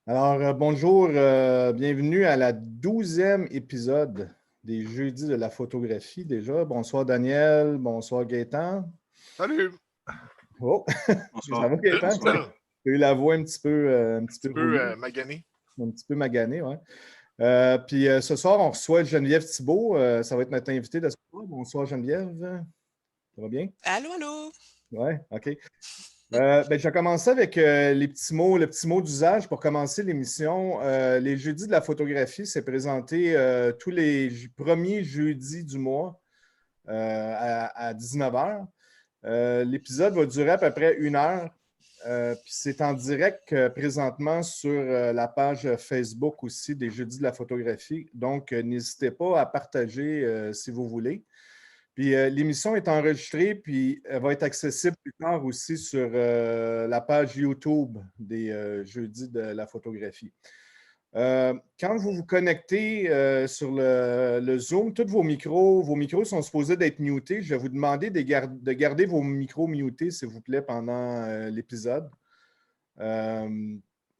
Alors, bonjour, bienvenue à la 12e épisode des Jeudis de la photographie déjà. Bonsoir Daniel, bonsoir Gaétan. Salut! Oh, ça Bonsoir. va Gaétan? Tu Un as eu la voix un petit peu rouillée, magané. un petit peu maganée, ouais. Puis ce soir, on reçoit Geneviève Thibault. Ça va être notre invitée de ce soir. Bonsoir Geneviève. Ça va bien? Allô, allô? Oui, OK. Je vais commencer avec le petit mot d'usage pour commencer l'émission. Les jeudis de la photographie, c'est présenté tous les premiers jeudis du mois à 19h. L'épisode va durer à peu près 1 heure. Puis c'est en direct présentement sur la page Facebook aussi des jeudis de la photographie. Donc, n'hésitez pas à partager si vous voulez. Puis l'émission est enregistrée, puis elle va être accessible plus tard aussi sur la page YouTube des Jeudis de la photographie. Quand vous vous connectez sur le Zoom, tous vos micros sont supposés d'être mutés. Je vais vous demander de garder vos micros mutés, s'il vous plaît, pendant l'épisode.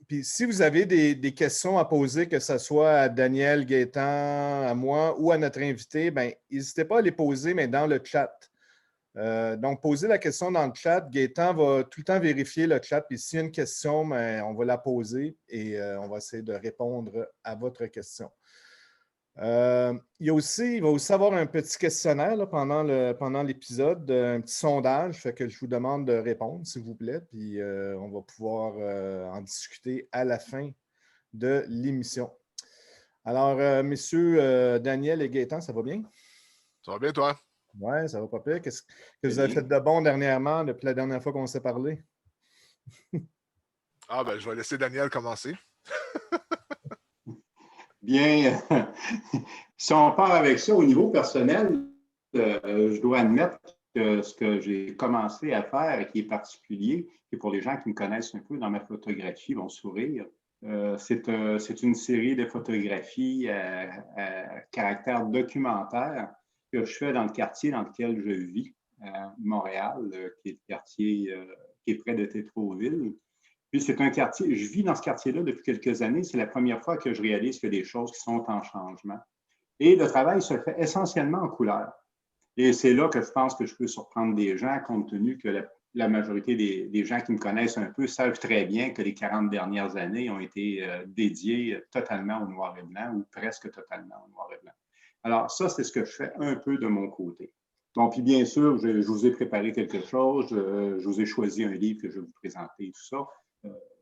Puis si vous avez des questions à poser, que ce soit à Daniel, Gaétan, à moi ou à notre invité, n'hésitez pas à les poser, mais dans le chat. Donc, posez la question dans le chat. Gaétan va tout le temps vérifier le chat. Puis s'il y a une question, on va la poser et on va essayer de répondre à votre question. Il va aussi avoir un petit questionnaire là, pendant l'épisode, un petit sondage, fait que je vous demande de répondre, s'il vous plaît, puis on va pouvoir en discuter à la fin de l'émission. Alors, messieurs Daniel et Gaétan, ça va bien? Ça va bien, toi? Oui, ça va pas pire. Qu'est-ce que vous avez fait de bon dernièrement depuis la dernière fois qu'on s'est parlé? Je vais laisser Daniel commencer. Bien, si on part avec ça au niveau personnel, je dois admettre que ce que j'ai commencé à faire et qui est particulier, et pour les gens qui me connaissent un peu dans ma photographie vont sourire, c'est une série de photographies à caractère documentaire que je fais dans le quartier dans lequel je vis, à Montréal, qui est le quartier qui est près de Tétroville. Puis c'est un quartier, je vis dans ce quartier-là depuis quelques années. C'est la première fois que je réalise qu'il y a des choses qui sont en changement. Et le travail se fait essentiellement en couleur. Et c'est là que je pense que je peux surprendre des gens, compte tenu que la majorité des gens qui me connaissent un peu savent très bien que les 40 dernières années ont été dédiées totalement au noir et blanc ou presque totalement au noir et blanc. Alors ça, c'est ce que je fais un peu de mon côté. Bon, puis bien sûr, je vous ai préparé quelque chose. Je vous ai choisi un livre que je vais vous présenter, tout ça.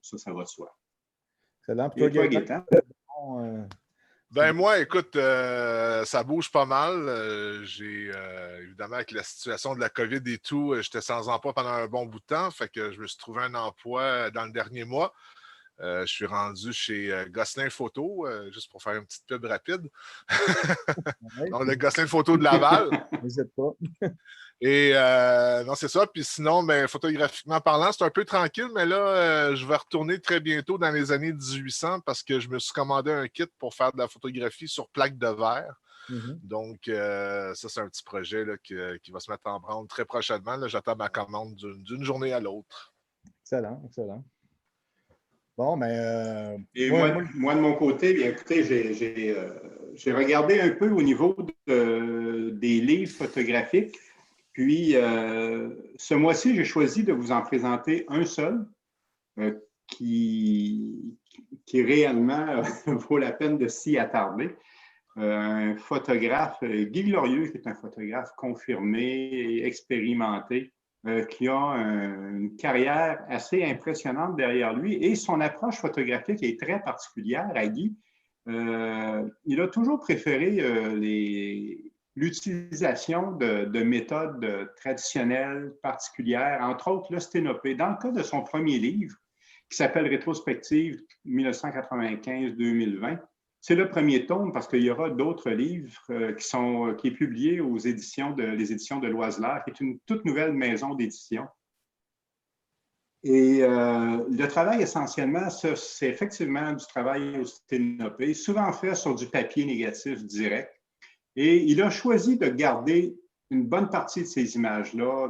Ça va de soi. Excellent. Et toi, Gaétan? Moi, écoute, ça bouge pas mal. J'ai évidemment, avec la situation de la COVID et tout, j'étais sans emploi pendant un bon bout de temps. Fait que je me suis trouvé un emploi dans le dernier mois. Je suis rendu chez Gosselin Photo, juste pour faire une petite pub rapide. Donc, le Gosselin Photo de Laval. N'hésitez pas. Et non, c'est ça. Puis sinon, photographiquement parlant, c'est un peu tranquille, mais là, je vais retourner très bientôt dans les années 1800 parce que je me suis commandé un kit pour faire de la photographie sur plaque de verre. Donc, ça, c'est un petit projet là, qui va se mettre en branle très prochainement. Là, j'attends ma commande d'une journée à l'autre. Excellent, excellent. Bon, mais... Et moi, de mon côté, bien écoutez, j'ai regardé un peu au niveau des livres photographiques. Puis, ce mois-ci, j'ai choisi de vous en présenter un seul qui réellement vaut la peine de s'y attarder. Un photographe, Guy Glorieux, qui est un photographe confirmé et expérimenté, qui a une carrière assez impressionnante derrière lui et son approche photographique est très particulière à Guy. Il a toujours préféré l'utilisation de méthodes traditionnelles, particulières, entre autres le sténopé. Dans le cas de son premier livre, qui s'appelle Rétrospective 1995-2020, c'est le premier tome parce qu'il y aura d'autres livres qui est publié aux les éditions de Loiseleur, qui est une toute nouvelle maison d'édition. Et le travail essentiellement, c'est effectivement du travail au sténopé, souvent fait sur du papier négatif direct. Et il a choisi de garder une bonne partie de ces images-là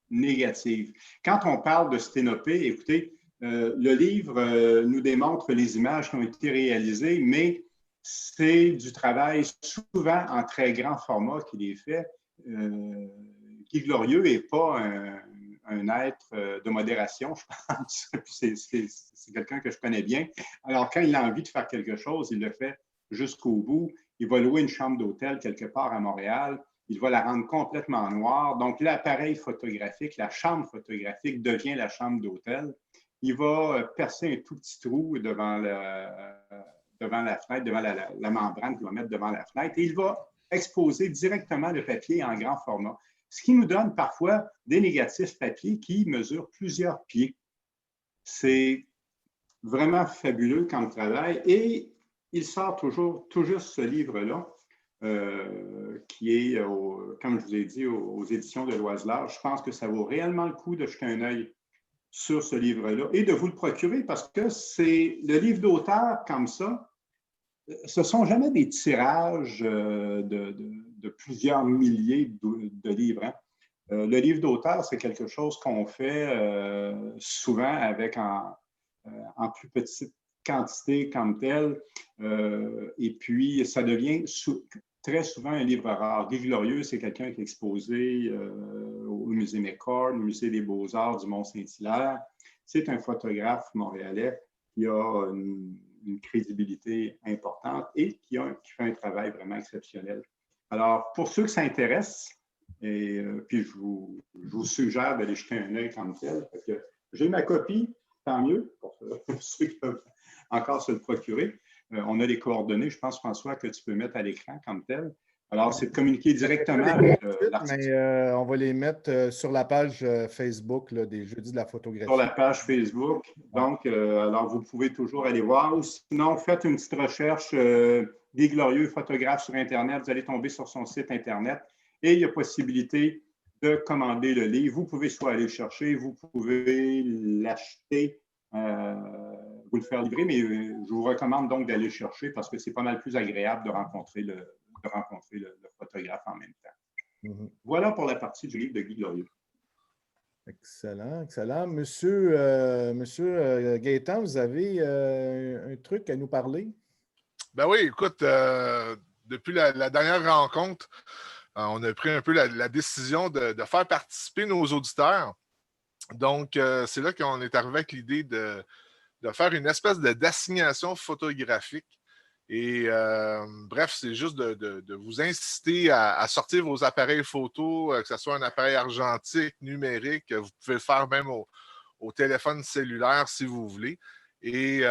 négatives. Quand on parle de sténopé, écoutez, Le livre nous démontre les images qui ont été réalisées, mais c'est du travail souvent en très grand format qu'il est fait. Guy Glorieux n'est pas un être de modération, je pense. C'est quelqu'un que je connais bien. Alors, quand il a envie de faire quelque chose, il le fait jusqu'au bout. Il va louer une chambre d'hôtel quelque part à Montréal. Il va la rendre complètement noire. Donc, l'appareil photographique, la chambre photographique devient la chambre d'hôtel. Il va percer un tout petit trou devant la fenêtre, devant la membrane qu'il va mettre devant la fenêtre, et il va exposer directement le papier en grand format, ce qui nous donne parfois des négatifs papier qui mesurent plusieurs pieds. C'est vraiment fabuleux comme travail, et il sort tout juste ce livre-là, qui est, comme je vous ai dit, aux éditions de Loiselard. Je pense que ça vaut réellement le coup de jeter un œil sur ce livre-là et de vous le procurer, parce que c'est le livre d'auteur comme ça. Ce ne sont jamais des tirages de plusieurs milliers de livres. Hein. Le livre d'auteur, c'est quelque chose qu'on fait souvent avec en plus petite quantité comme tel. Et puis, ça devient très souvent un livre rare. Guy Glorieux, c'est quelqu'un qui est exposé au musée McCord, au musée des Beaux-Arts du Mont-Saint-Hilaire. C'est un photographe montréalais qui a une crédibilité importante et qui fait un travail vraiment exceptionnel. Alors, pour ceux que ça intéresse, et puis je vous suggère d'aller jeter un œil comme tel. J'ai ma copie, tant mieux, pour ceux qui peuvent encore se le procurer. On a les coordonnées, je pense, François, que tu peux mettre à l'écran comme tel. Alors, c'est de communiquer directement avec l'artiste. Mais on va les mettre sur la page Facebook là, des Jeudis de la photographie. Sur la page Facebook. Donc, alors, vous pouvez toujours aller voir. Ou sinon, faites une petite recherche Guy Glorieux, photographe sur Internet. Vous allez tomber sur son site Internet et il y a possibilité de commander le livre. Vous pouvez soit aller le chercher, vous pouvez l'acheter, vous le faire livrer, mais je vous recommande donc d'aller le chercher parce que c'est pas mal plus agréable de rencontrer le photographe en même temps. Mm-hmm. Voilà pour la partie du livre de Guy Glorieux. Excellent, excellent. Monsieur Gaétan, vous avez un truc à nous parler? Ben oui, écoute, depuis la dernière rencontre, on a pris un peu la décision de faire participer nos auditeurs. Donc, c'est là qu'on est arrivé avec l'idée de faire une espèce d'assignation photographique. Et bref, c'est juste de vous inciter à sortir vos appareils photo, que ce soit un appareil argentique, numérique, vous pouvez le faire même au téléphone cellulaire si vous voulez. Et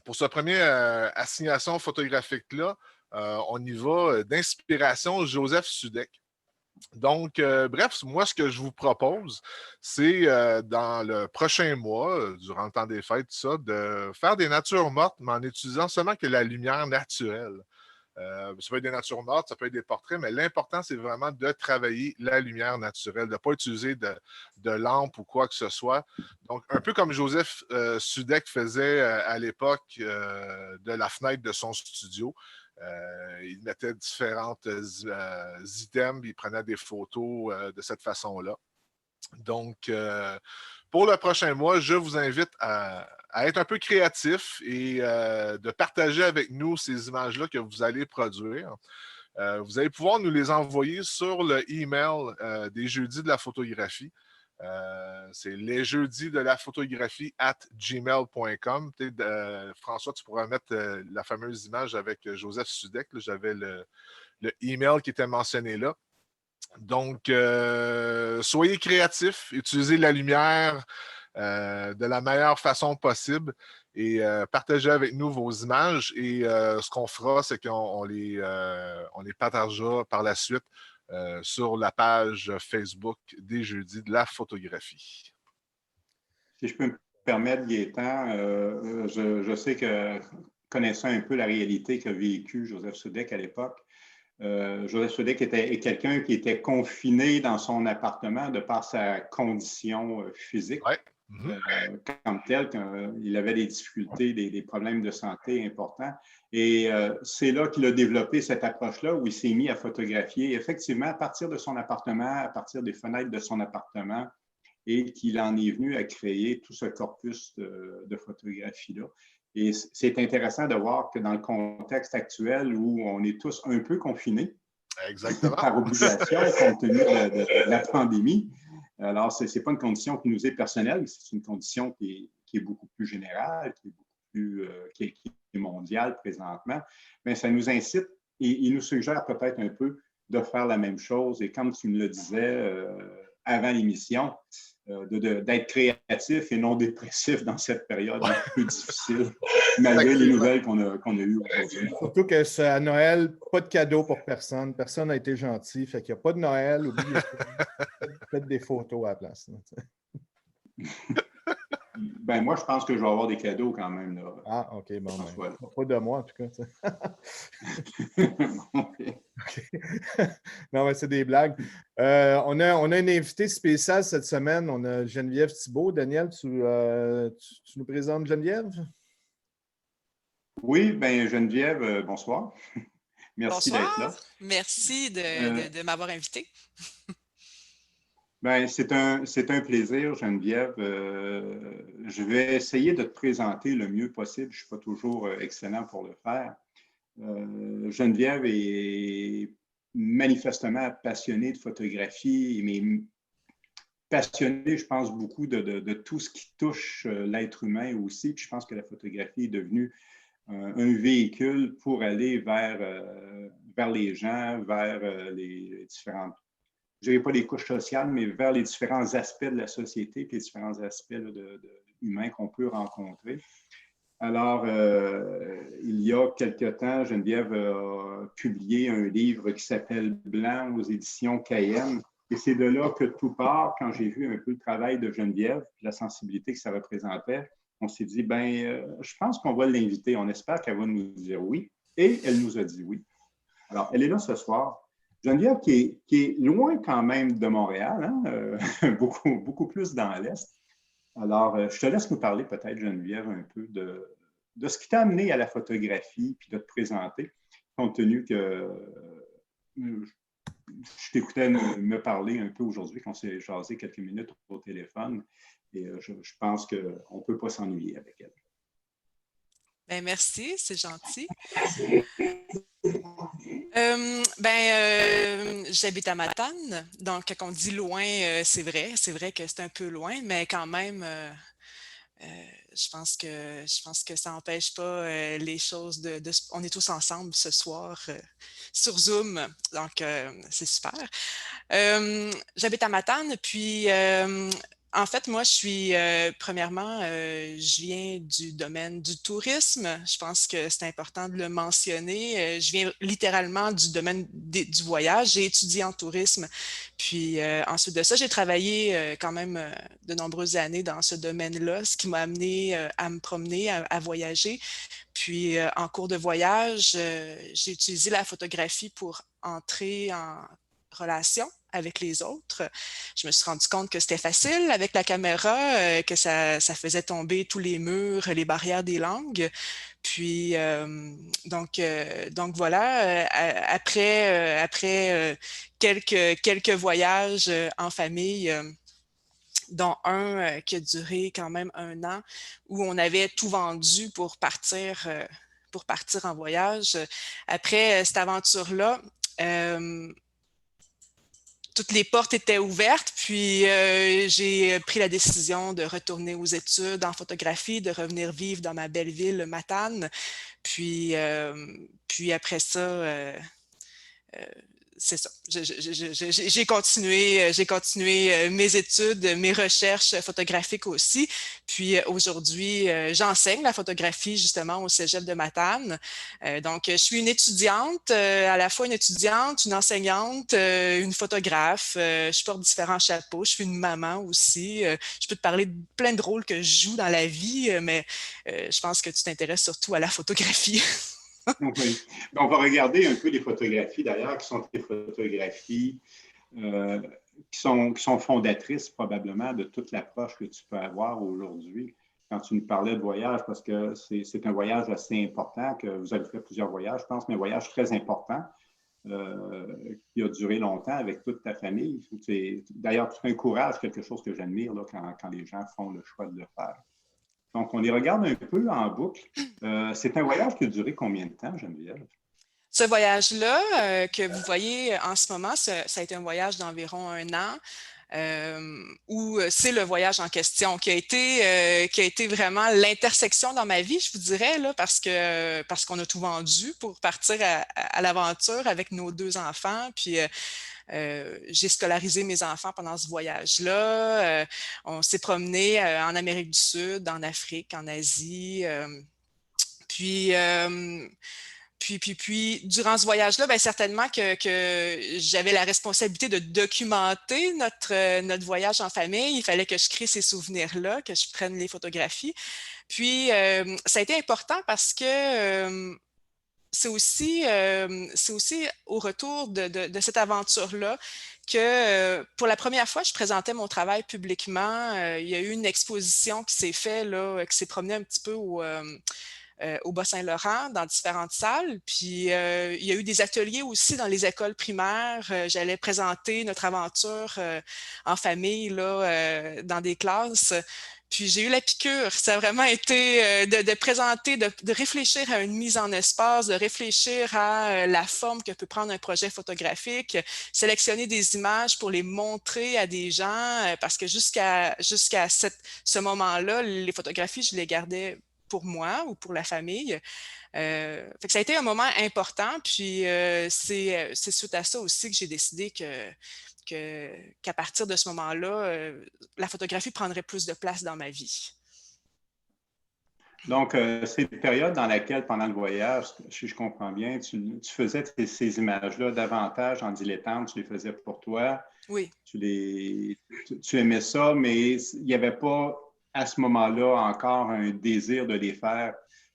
pour ce premier assignation photographique-là, on y va d'inspiration Joseph Sudek. Donc, bref, moi, ce que je vous propose, c'est dans le prochain mois, durant le temps des fêtes, tout ça, de faire des natures mortes, mais en utilisant seulement que la lumière naturelle. Ça peut être des natures mortes, ça peut être des portraits, mais l'important, c'est vraiment de travailler la lumière naturelle, de ne pas utiliser de lampe ou quoi que ce soit. Donc, un peu comme Joseph Sudek faisait à l'époque de la fenêtre de son studio. Il mettait différents items, il prenait des photos de cette façon-là. Donc, pour le prochain mois, je vous invite à être un peu créatif et de partager avec nous ces images-là que vous allez produire. Vous allez pouvoir nous les envoyer sur le email des Jeudis de la photographie. C'est lesjeudisdelaphotographie@gmail.com. François, tu pourras mettre la fameuse image avec Joseph Sudek. J'avais le email qui était mentionné là. Donc, soyez créatifs, utilisez la lumière de la meilleure façon possible et partagez avec nous vos images. Et ce qu'on fera, c'est qu'on les partagera par la suite sur la page Facebook des Jeudis de la photographie. Si je peux me permettre, Gaétan, je sais que, connaissant un peu la réalité qu'a vécu Joseph Sudek à l'époque, Joseph Sudek était quelqu'un qui était confiné dans son appartement de par sa condition physique. Ouais. Comme tel, il avait des difficultés, des problèmes de santé importants. Et c'est là qu'il a développé cette approche-là où il s'est mis à photographier, effectivement, à partir de son appartement, à partir des fenêtres de son appartement. et qu'il en est venu à créer tout ce corpus de photographies-là. Et c'est intéressant de voir que dans le contexte actuel où on est tous un peu confinés, exactement, par obligation, compte tenu de la pandémie. Alors, ce n'est pas une condition qui nous est personnelle, c'est une condition qui est beaucoup plus générale, qui est beaucoup plus qui est mondiale présentement. Mais ça nous incite et il nous suggère peut-être un peu de faire la même chose. Et comme tu me le disais avant l'émission, d'être créatif et non dépressif dans cette période un peu difficile, malgré les nouvelles qu'on a eues aujourd'hui. Surtout que à Noël, pas de cadeau pour personne. Personne n'a été gentil. Fait qu'il n'y a pas de Noël. Oubliez ça. Faites des photos à la place. Ben, moi, je pense que je vais avoir des cadeaux quand même. Là, ah, OK. Bon, ben, pas de moi, en tout cas. Okay. Non, mais c'est des blagues. On a un invité spécial cette semaine. On a Geneviève Thibault. Daniel, tu nous présentes Geneviève? Oui, bien, Geneviève, bonsoir. Merci d'être là. Merci de m'avoir invité. Ben, c'est un plaisir, Geneviève. Je vais essayer de te présenter le mieux possible. Je ne suis pas toujours excellent pour le faire. Geneviève est manifestement passionnée de photographie, mais passionnée, je pense, beaucoup de tout ce qui touche l'être humain aussi. Puis je pense que la photographie est devenue un véhicule pour aller vers les gens, vers les différentes, je ne dirais pas les couches sociales, mais vers les différents aspects de la société et les différents aspects humains qu'on peut rencontrer. Alors, il y a quelque temps, Geneviève a publié un livre qui s'appelle « Blanc » aux éditions KM. Et c'est de là que tout part, quand j'ai vu un peu le travail de Geneviève, la sensibilité que ça représentait, on s'est dit, je pense qu'on va l'inviter. On espère qu'elle va nous dire oui. Et elle nous a dit oui. Alors, elle est là ce soir. Geneviève, qui est loin quand même de Montréal, hein, beaucoup plus dans l'Est. Alors, je te laisse nous parler peut-être, Geneviève, un peu de ce qui t'a amené à la photographie, puis de te présenter, compte tenu que je t'écoutais me parler un peu aujourd'hui, qu'on s'est jasé quelques minutes au téléphone, et je pense qu'on ne peut pas s'ennuyer avec elle. Ben, merci, c'est gentil. J'habite à Matane, donc quand on dit loin, c'est vrai que c'est un peu loin, mais quand même, je pense que ça n'empêche pas les choses on est tous ensemble ce soir sur Zoom, donc c'est super. J'habite à Matane, puis en fait, moi, je suis, premièrement, je viens du domaine du tourisme. Je pense que c'est important de le mentionner. Je viens littéralement du domaine du voyage. J'ai étudié en tourisme. Puis ensuite de ça, j'ai travaillé quand même de nombreuses années dans ce domaine-là, ce qui m'a amené à me promener, à voyager. Puis en cours de voyage, j'ai utilisé la photographie pour entrer en relation avec les autres. Je me suis rendu compte que c'était facile avec la caméra, que ça faisait tomber tous les murs, les barrières des langues. Puis, donc voilà, après quelques voyages en famille, dont un qui a duré quand même 1 an, où on avait tout vendu pour partir en voyage. Après cette aventure-là, toutes les portes étaient ouvertes, puis j'ai pris la décision de retourner aux études en photographie, de revenir vivre dans ma belle ville, Matane. Puis après ça, c'est ça. J'ai continué mes études, mes recherches photographiques aussi. Puis aujourd'hui, j'enseigne la photographie justement au Cégep de Matane. Donc, je suis une étudiante, à la fois une étudiante, une enseignante, une photographe. Je porte différents chapeaux. Je suis une maman aussi. Je peux te parler de plein de rôles que je joue dans la vie, mais je pense que tu t'intéresses surtout à la photographie. Oui. On va regarder un peu les photographies d'ailleurs, qui sont des photographies qui sont fondatrices probablement de toute l'approche que tu peux avoir aujourd'hui. Quand tu nous parlais de voyage, parce que c'est un voyage assez important, que vous avez fait plusieurs voyages, je pense, mais un voyage très important qui a duré longtemps avec toute ta famille. D'ailleurs, c'est un courage, quelque chose que j'admire quand les gens font le choix de le faire. Donc, on les regarde un peu en boucle. C'est un voyage qui a duré combien de temps, Geneviève? Ce voyage-là que vous voyez en ce moment, ça a été un voyage d'environ 1 an. Où c'est le voyage en question qui a été vraiment l'intersection dans ma vie, je vous dirais, là, parce qu'on a tout vendu pour partir à l'aventure avec nos 2 enfants. Puis j'ai scolarisé mes enfants pendant ce voyage-là. On s'est promené en Amérique du Sud, en Afrique, en Asie. Puis durant ce voyage-là, bien, certainement que j'avais la responsabilité de documenter notre voyage en famille. Il fallait que je crée ces souvenirs-là, que je prenne les photographies. Puis, ça a été important parce que c'est aussi au retour de cette aventure-là que pour la première fois, je présentais mon travail publiquement. Il y a eu une exposition qui s'est faite, là, qui s'est promenée un petit peu au Bas-Saint-Laurent, dans différentes salles. Puis, il y a eu des ateliers aussi dans les écoles primaires. J'allais présenter notre aventure en famille là, dans des classes. Puis, j'ai eu la piqûre. Ça a vraiment été de présenter, de réfléchir à une mise en espace, de réfléchir à la forme que peut prendre un projet photographique, sélectionner des images pour les montrer à des gens, parce que jusqu'à ce moment-là, les photographies, je les gardais pour moi ou pour la famille. Fait que ça a été un moment important, puis c'est suite à ça aussi que j'ai décidé qu'à partir de ce moment-là, la photographie prendrait plus de place dans ma vie. Donc, c'est une période dans laquelle, pendant le voyage, si je comprends bien, tu faisais ces images-là davantage en dilettante, tu les faisais pour toi. Oui. Tu aimais ça, mais il n'y avait pas à ce moment-là encore un désir de les faire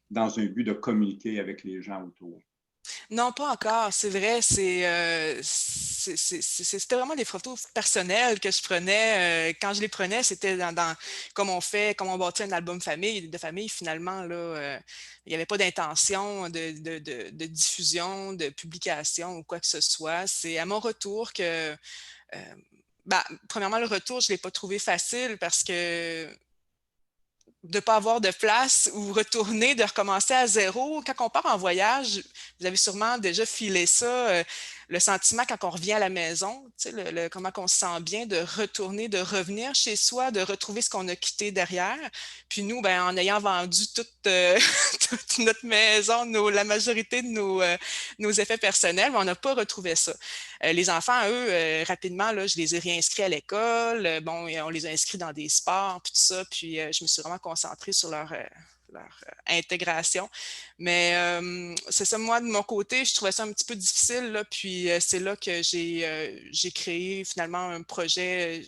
dans un but de communiquer avec les gens autour. Non, pas encore, c'est vrai. C'était vraiment des photos personnelles que je prenais. Quand je les prenais, c'était comme on bâtit un album de famille, finalement, là, il n'y avait pas d'intention de diffusion, de publication ou quoi que ce soit. C'est à mon retour que, premièrement, le retour, je ne l'ai pas trouvé facile parce que de ne pas avoir de place ou retourner, de recommencer à zéro. Quand on part en voyage, vous avez sûrement déjà filé ça, le sentiment quand on revient à la maison, tu sais, comment on se sent bien de retourner, de revenir chez soi, de retrouver ce qu'on a quitté derrière. Puis nous, ben, en ayant vendu toute notre maison, la majorité de nos effets personnels, ben, on n'a pas retrouvé ça. Les enfants, eux, rapidement, là, je les ai réinscrits à l'école. Bon, on les a inscrits dans des sports, puis tout ça. Puis je me suis vraiment concentrée sur leur intégration. Mais c'est ça, moi, de mon côté, je trouvais ça un petit peu difficile. Là, puis c'est là que j'ai créé finalement un projet.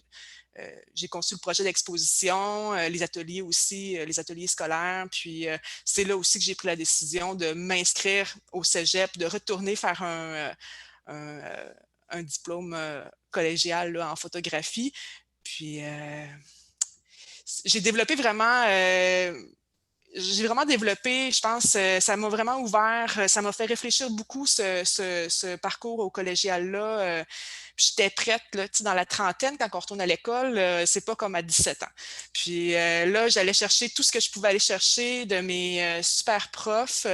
J'ai conçu le projet d'exposition, les ateliers aussi, les ateliers scolaires. Puis c'est là aussi que j'ai pris la décision de m'inscrire au cégep, de retourner faire un diplôme collégial là, en photographie. Puis j'ai vraiment développé, je pense, ça m'a vraiment ouvert, ça m'a fait réfléchir beaucoup ce parcours au collégial-là. J'étais prête, là, dans la trentaine, quand on retourne à l'école, c'est pas comme à 17 ans. Puis là, j'allais chercher tout ce que je pouvais aller chercher de mes super profs.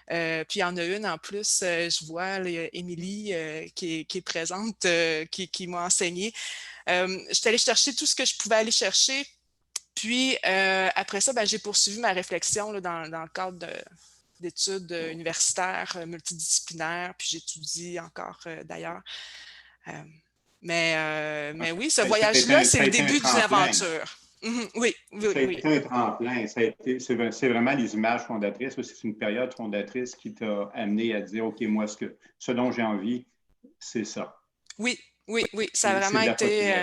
Puis il y en a une en plus, je vois Émilie qui est présente, qui m'a enseigné. J'étais allée chercher tout ce que je pouvais aller chercher. Puis, après ça, ben, j'ai poursuivi ma réflexion là, dans le cadre d'études universitaires multidisciplinaires, puis j'étudie encore d'ailleurs. Mais oui, ce voyage-là, c'est le début d'une aventure. Oui. Ça a été un tremplin. C'est vraiment les images fondatrices. C'est une période fondatrice qui t'a amené à dire, OK, moi, ce dont j'ai envie, c'est ça. Oui. Ça a vraiment été...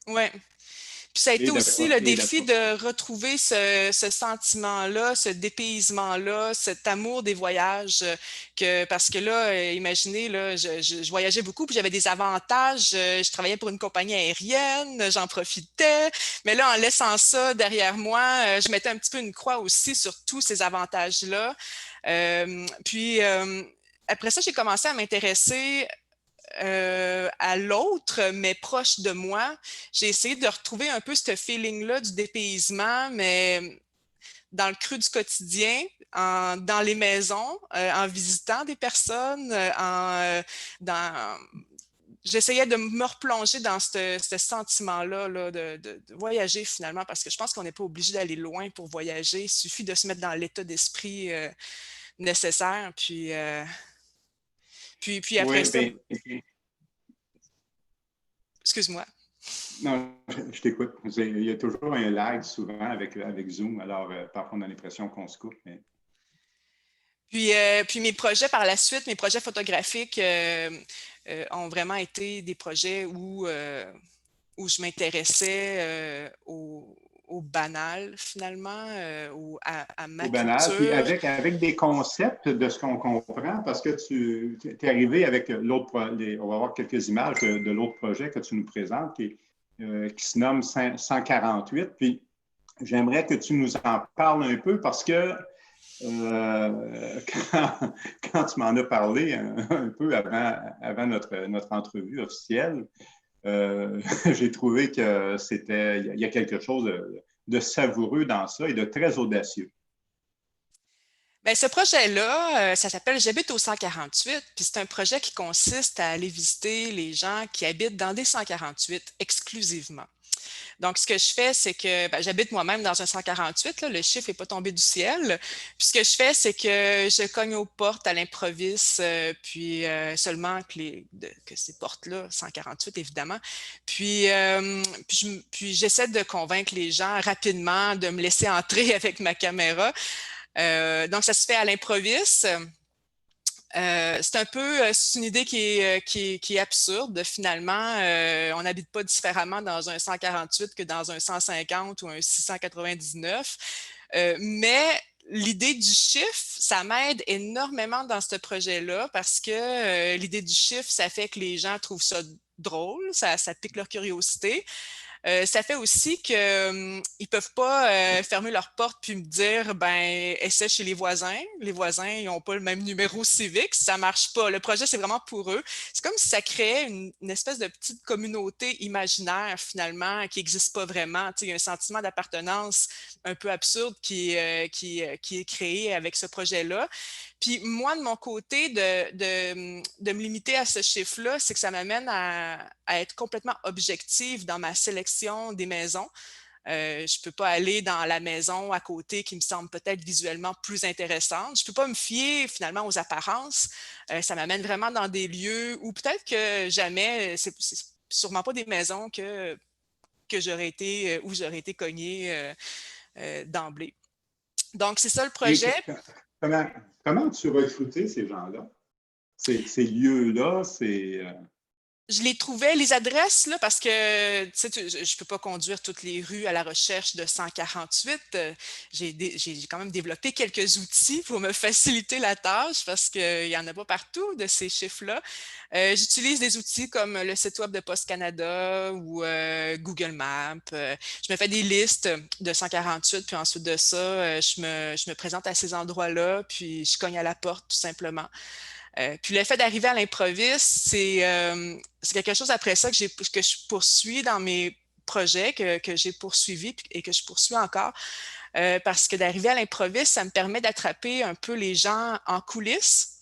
ouais. Puis ça a été aussi le défi de retrouver ce sentiment-là, ce dépaysement-là, cet amour des voyages. Parce que là, imaginez, là, je voyageais beaucoup, puis j'avais des avantages. Je travaillais pour une compagnie aérienne, j'en profitais. Mais là, en laissant ça derrière moi, je mettais un petit peu une croix aussi sur tous ces avantages-là. Puis après ça, j'ai commencé à m'intéresser à l'autre, mais proche de moi. J'ai essayé de retrouver un peu ce feeling-là du dépaysement, mais dans le creux du quotidien, dans les maisons, en visitant des personnes, j'essayais de me replonger dans ce sentiment-là là, de voyager finalement, parce que je pense qu'on n'est pas obligé d'aller loin pour voyager. Il suffit de se mettre dans l'état d'esprit nécessaire. Puis après Oui, ça, bien, excuse-moi. non, je t'écoute. Il y a toujours un lag souvent avec Zoom, alors parfois on a l'impression qu'on se coupe. Mais... Puis mes projets par la suite, mes projets photographiques ont vraiment été des projets où je m'intéressais au banal finalement, à ma Au banal, puis culture. avec des concepts de ce qu'on comprend, parce que tu es arrivé avec l'autre, on va voir quelques images de l'autre projet que tu nous présentes, qui se nomme 148. Puis j'aimerais que tu nous en parles un peu parce que quand tu m'en as parlé un peu avant notre entrevue officielle, j'ai trouvé que il y a quelque chose de savoureux dans ça et de très audacieux. Bien, ce projet-là, ça s'appelle J'habite au 148, puis c'est un projet qui consiste à aller visiter les gens qui habitent dans des 148 exclusivement. Donc, ce que je fais, c'est que j'habite moi-même dans un 148, là, le chiffre n'est pas tombé du ciel. Puis ce que je fais, c'est que je cogne aux portes à l'improviste, puis seulement que ces portes-là, 148 évidemment, puis j'essaie de convaincre les gens rapidement de me laisser entrer avec ma caméra. Donc, ça se fait à l'improviste. C'est une idée qui est absurde. Finalement, on n'habite pas différemment dans un 148 que dans un 150 ou un 699. Mais l'idée du chiffre, ça m'aide énormément dans ce projet-là parce que l'idée du chiffre, ça fait que les gens trouvent ça drôle, ça pique leur curiosité. Ça fait aussi qu'ils ne peuvent pas fermer leur porte puis me dire ben essaie chez les voisins. Les voisins, ils n'ont pas le même numéro civique, ça ne marche pas. Le projet, c'est vraiment pour eux. C'est comme si ça créait une espèce de petite communauté imaginaire, finalement, qui n'existe pas vraiment. Tu sais, il y a un sentiment d'appartenance un peu absurde qui est créé avec ce projet-là. Puis moi, de mon côté, de me limiter à ce chiffre-là, c'est que ça m'amène à être complètement objective dans ma sélection des maisons. Je ne peux pas aller dans la maison à côté qui me semble peut-être visuellement plus intéressante. Je ne peux pas me fier finalement aux apparences. Ça m'amène vraiment dans des lieux où peut-être que jamais, c'est sûrement pas des maisons où j'aurais été cognée d'emblée. Donc, c'est ça le Et projet. comment tu recrutais ces gens-là? Ces lieux-là, c'est... Je les trouvais, les adresses, là, parce que tu sais, je ne peux pas conduire toutes les rues à la recherche de 148. J'ai quand même développé quelques outils pour me faciliter la tâche parce qu'il n'y en a pas partout de ces chiffres-là. J'utilise des outils comme le site web de Post Canada ou Google Maps. Je me fais des listes de 148, puis ensuite de ça, je me présente à ces endroits-là, puis je cogne à la porte tout simplement. Puis le fait d'arriver à l'improviste, c'est quelque chose après ça que je poursuis dans mes projets, que j'ai poursuivi et que je poursuis encore. Parce que d'arriver à l'improviste, ça me permet d'attraper un peu les gens en coulisses.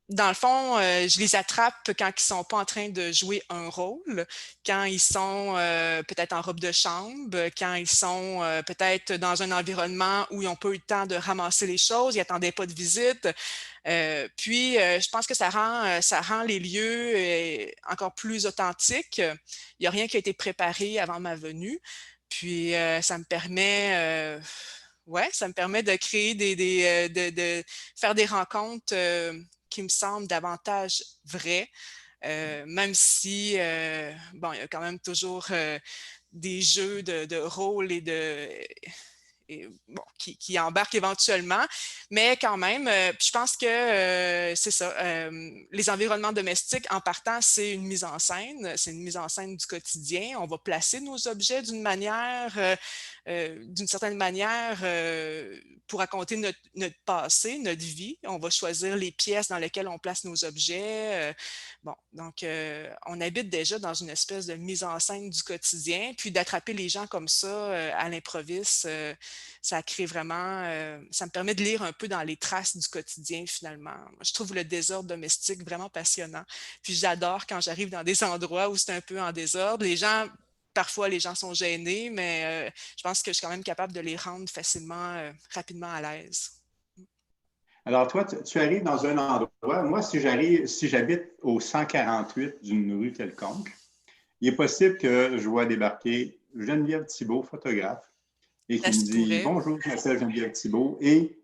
Dans le fond, je les attrape quand ils ne sont pas en train de jouer un rôle, quand ils sont peut-être en robe de chambre, quand ils sont peut-être dans un environnement où ils n'ont pas eu le temps de ramasser les choses, ils n'attendaient pas de visite. Puis, je pense que ça rend les lieux encore plus authentiques. Il n'y a rien qui a été préparé avant ma venue. Puis, ça me permet... ça me permet de créer de faire des rencontres qui me semblent davantage vraies, même si, il y a quand même toujours des jeux de rôle qui embarquent éventuellement, mais quand même, je pense que c'est ça. Les environnements domestiques, en partant, c'est une mise en scène du quotidien. On va placer nos objets d'une manière d'une certaine manière, pour raconter notre passé, notre vie. On va choisir les pièces dans lesquelles on place nos objets. Bon, donc, on habite déjà dans une espèce de mise en scène du quotidien. Puis d'attraper les gens comme ça à l'improviste, ça crée vraiment, ça me permet de lire un peu dans les traces du quotidien finalement. Je trouve le désordre domestique vraiment passionnant. Puis j'adore quand j'arrive dans des endroits où c'est un peu en désordre. Parfois, les gens sont gênés, mais je pense que je suis quand même capable de les rendre facilement, rapidement à l'aise. Alors, toi, tu arrives dans un endroit. Moi, si j'habite au 148 d'une rue quelconque, il est possible que je vois débarquer Geneviève Thibault, photographe, et Ça qui me se dit pourrait. Bonjour, je m'appelle Geneviève Thibault et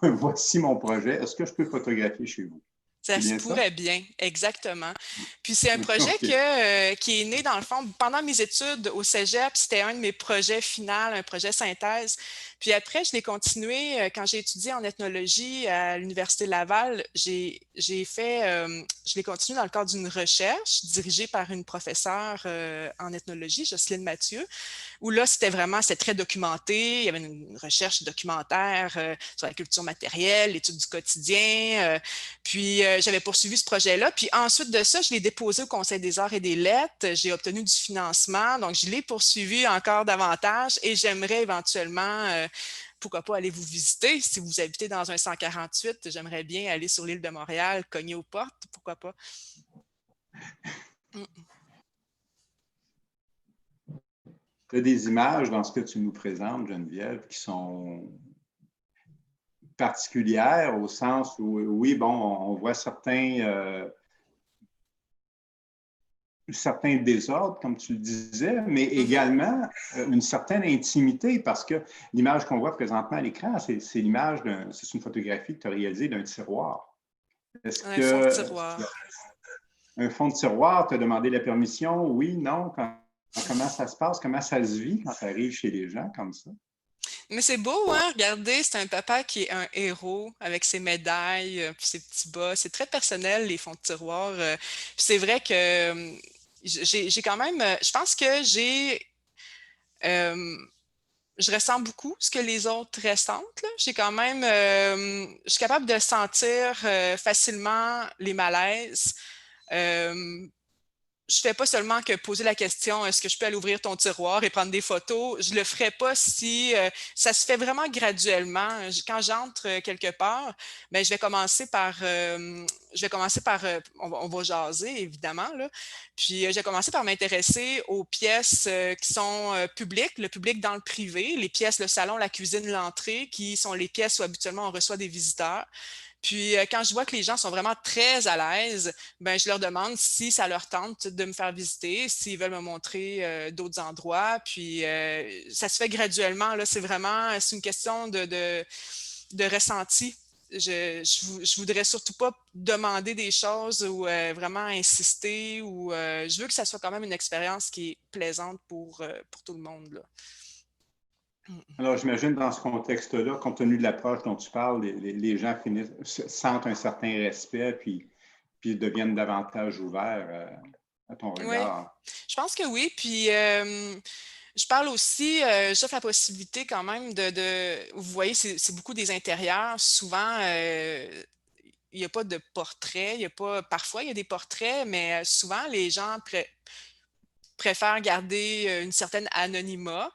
voici mon projet. Est-ce que je peux photographier chez vous? Ça C'est se bien ça? pourrait bien, exactement. Puis c'est un projet OK. qui est né, dans le fond, pendant mes études au cégep. C'était un de mes projets finaux, un projet synthèse. Puis après, je l'ai continué quand j'ai étudié en ethnologie à l'Université Laval. Je l'ai continué dans le cadre d'une recherche dirigée par une professeure en ethnologie, Jocelyne Mathieu, où là, c'était très documenté. Il y avait une recherche documentaire sur la culture matérielle, l'étude du quotidien. Puis, j'avais poursuivi ce projet-là. Puis ensuite de ça, je l'ai déposé au Conseil des arts et des lettres. J'ai obtenu du financement. Donc, je l'ai poursuivi encore davantage et j'aimerais éventuellement, pourquoi pas, aller vous visiter. Si vous habitez dans un 148, j'aimerais bien aller sur l'île de Montréal, cogner aux portes. Pourquoi pas? Mm. Tu as des images dans ce que tu nous présentes, Geneviève, qui sont particulières au sens où, oui, bon, on voit certains désordres, comme tu le disais, mais également une certaine intimité, parce que l'image qu'on voit présentement à l'écran, c'est une photographie que tu as réalisée d'un tiroir. Est-ce Un fond de que tiroir. un fond de tiroir, tu as demandé la permission? Oui, non? Comment ça se passe? Comment ça se vit quand ça arrive chez les gens comme ça? Mais c'est beau, hein? Regardez, c'est un papa qui est un héros avec ses médailles, puis ses petits bas. C'est très personnel, les fonds de tiroir. Puis c'est vrai que j'ai quand même, je pense que euh, je ressens beaucoup ce que les autres ressentent, là. J'ai quand même, je suis capable de sentir facilement les malaises. Euh, je fais pas seulement que poser la question, est-ce que je peux aller ouvrir ton tiroir et prendre des photos? Je le ferais pas si ça se fait vraiment graduellement. Quand j'entre quelque part, ben, on va jaser évidemment là. Puis je vais commencer par m'intéresser aux pièces qui sont publiques, le public dans le privé, les pièces, le salon, la cuisine, l'entrée, qui sont les pièces où habituellement on reçoit des visiteurs. Puis, quand je vois que les gens sont vraiment très à l'aise, ben, je leur demande si ça leur tente de me faire visiter, s'ils veulent me montrer d'autres endroits. Puis, ça se fait graduellement. Là, c'est une question de ressenti. Je voudrais surtout pas demander des choses ou vraiment insister ou je veux que ça soit quand même une expérience qui est plaisante pour tout le monde, là. Alors, j'imagine dans ce contexte-là, compte tenu de l'approche dont tu parles, les gens sentent un certain respect, puis deviennent davantage ouverts à ton Oui, regard. je pense que oui. Puis, je parle aussi, j'offre la possibilité quand même vous voyez, c'est beaucoup des intérieurs. Souvent, il n'y a pas de portrait. Parfois, il y a des portraits, mais souvent, les gens préfèrent garder une certaine anonymat.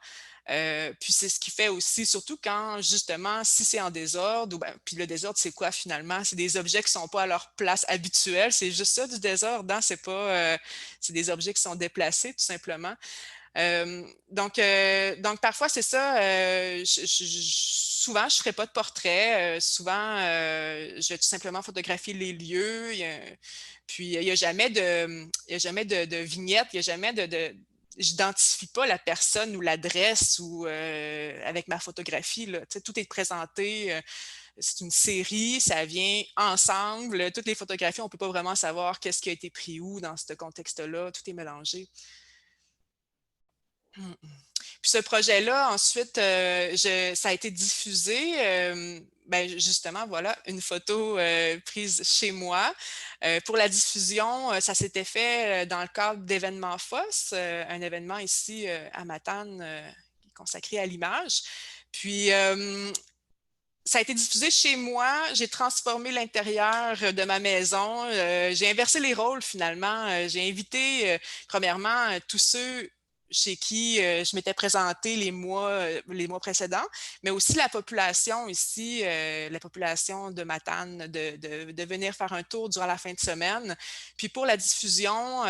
Puis c'est ce qui fait aussi, surtout quand justement, si c'est en désordre, puis le désordre, c'est quoi finalement? C'est des objets qui ne sont pas à leur place habituelle. C'est juste ça du désordre, hein? C'est des objets qui sont déplacés, tout simplement. Donc parfois, c'est ça. Souvent, je ne ferai pas de portrait. Souvent, je vais tout simplement photographier les lieux. Puis, il n'y a jamais de vignette, il n'y a jamais j'identifie pas la personne ou l'adresse ou avec ma photographie. Là. Tu sais, tout est présenté. C'est une série, ça vient ensemble. Toutes les photographies, on ne peut pas vraiment savoir qu'est-ce qui a été pris où dans ce contexte-là. Tout est mélangé. Puis ce projet-là, ensuite, ça a été diffusé. Ben, justement, voilà, une photo prise chez moi. Pour la diffusion, ça s'était fait dans le cadre d'événements FOSS, un événement ici à Matane consacrée à l'image. Puis, ça a été diffusé chez moi. J'ai transformé l'intérieur de ma maison. J'ai inversé les rôles finalement. J'ai invité, premièrement, tous ceux chez qui je m'étais présentée les mois précédents, mais aussi la population ici, la population de Matane, de venir faire un tour durant la fin de semaine. Puis pour la diffusion,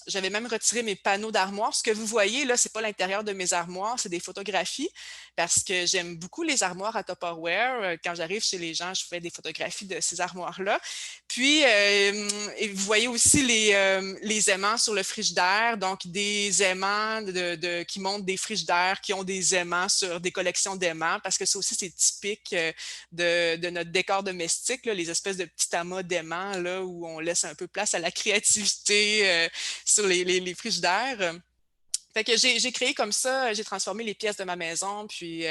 j'avais même retiré mes panneaux d'armoire. Ce que vous voyez là, c'est pas l'intérieur de mes armoires, c'est des photographies parce que j'aime beaucoup les armoires à Tupperware. Quand j'arrive chez les gens, je fais des photographies de ces armoires-là. Puis, et vous voyez aussi les aimants sur le frigidaire, donc des aimants qui montrent des frigidaires qui ont des aimants sur des collections d'aimants, parce que ça aussi, c'est typique de notre décor domestique, là, les espèces de petits amas d'aimants là, où on laisse un peu place à la créativité sur les frigidaires. Fait que j'ai créé comme ça, j'ai transformé les pièces de ma maison, puis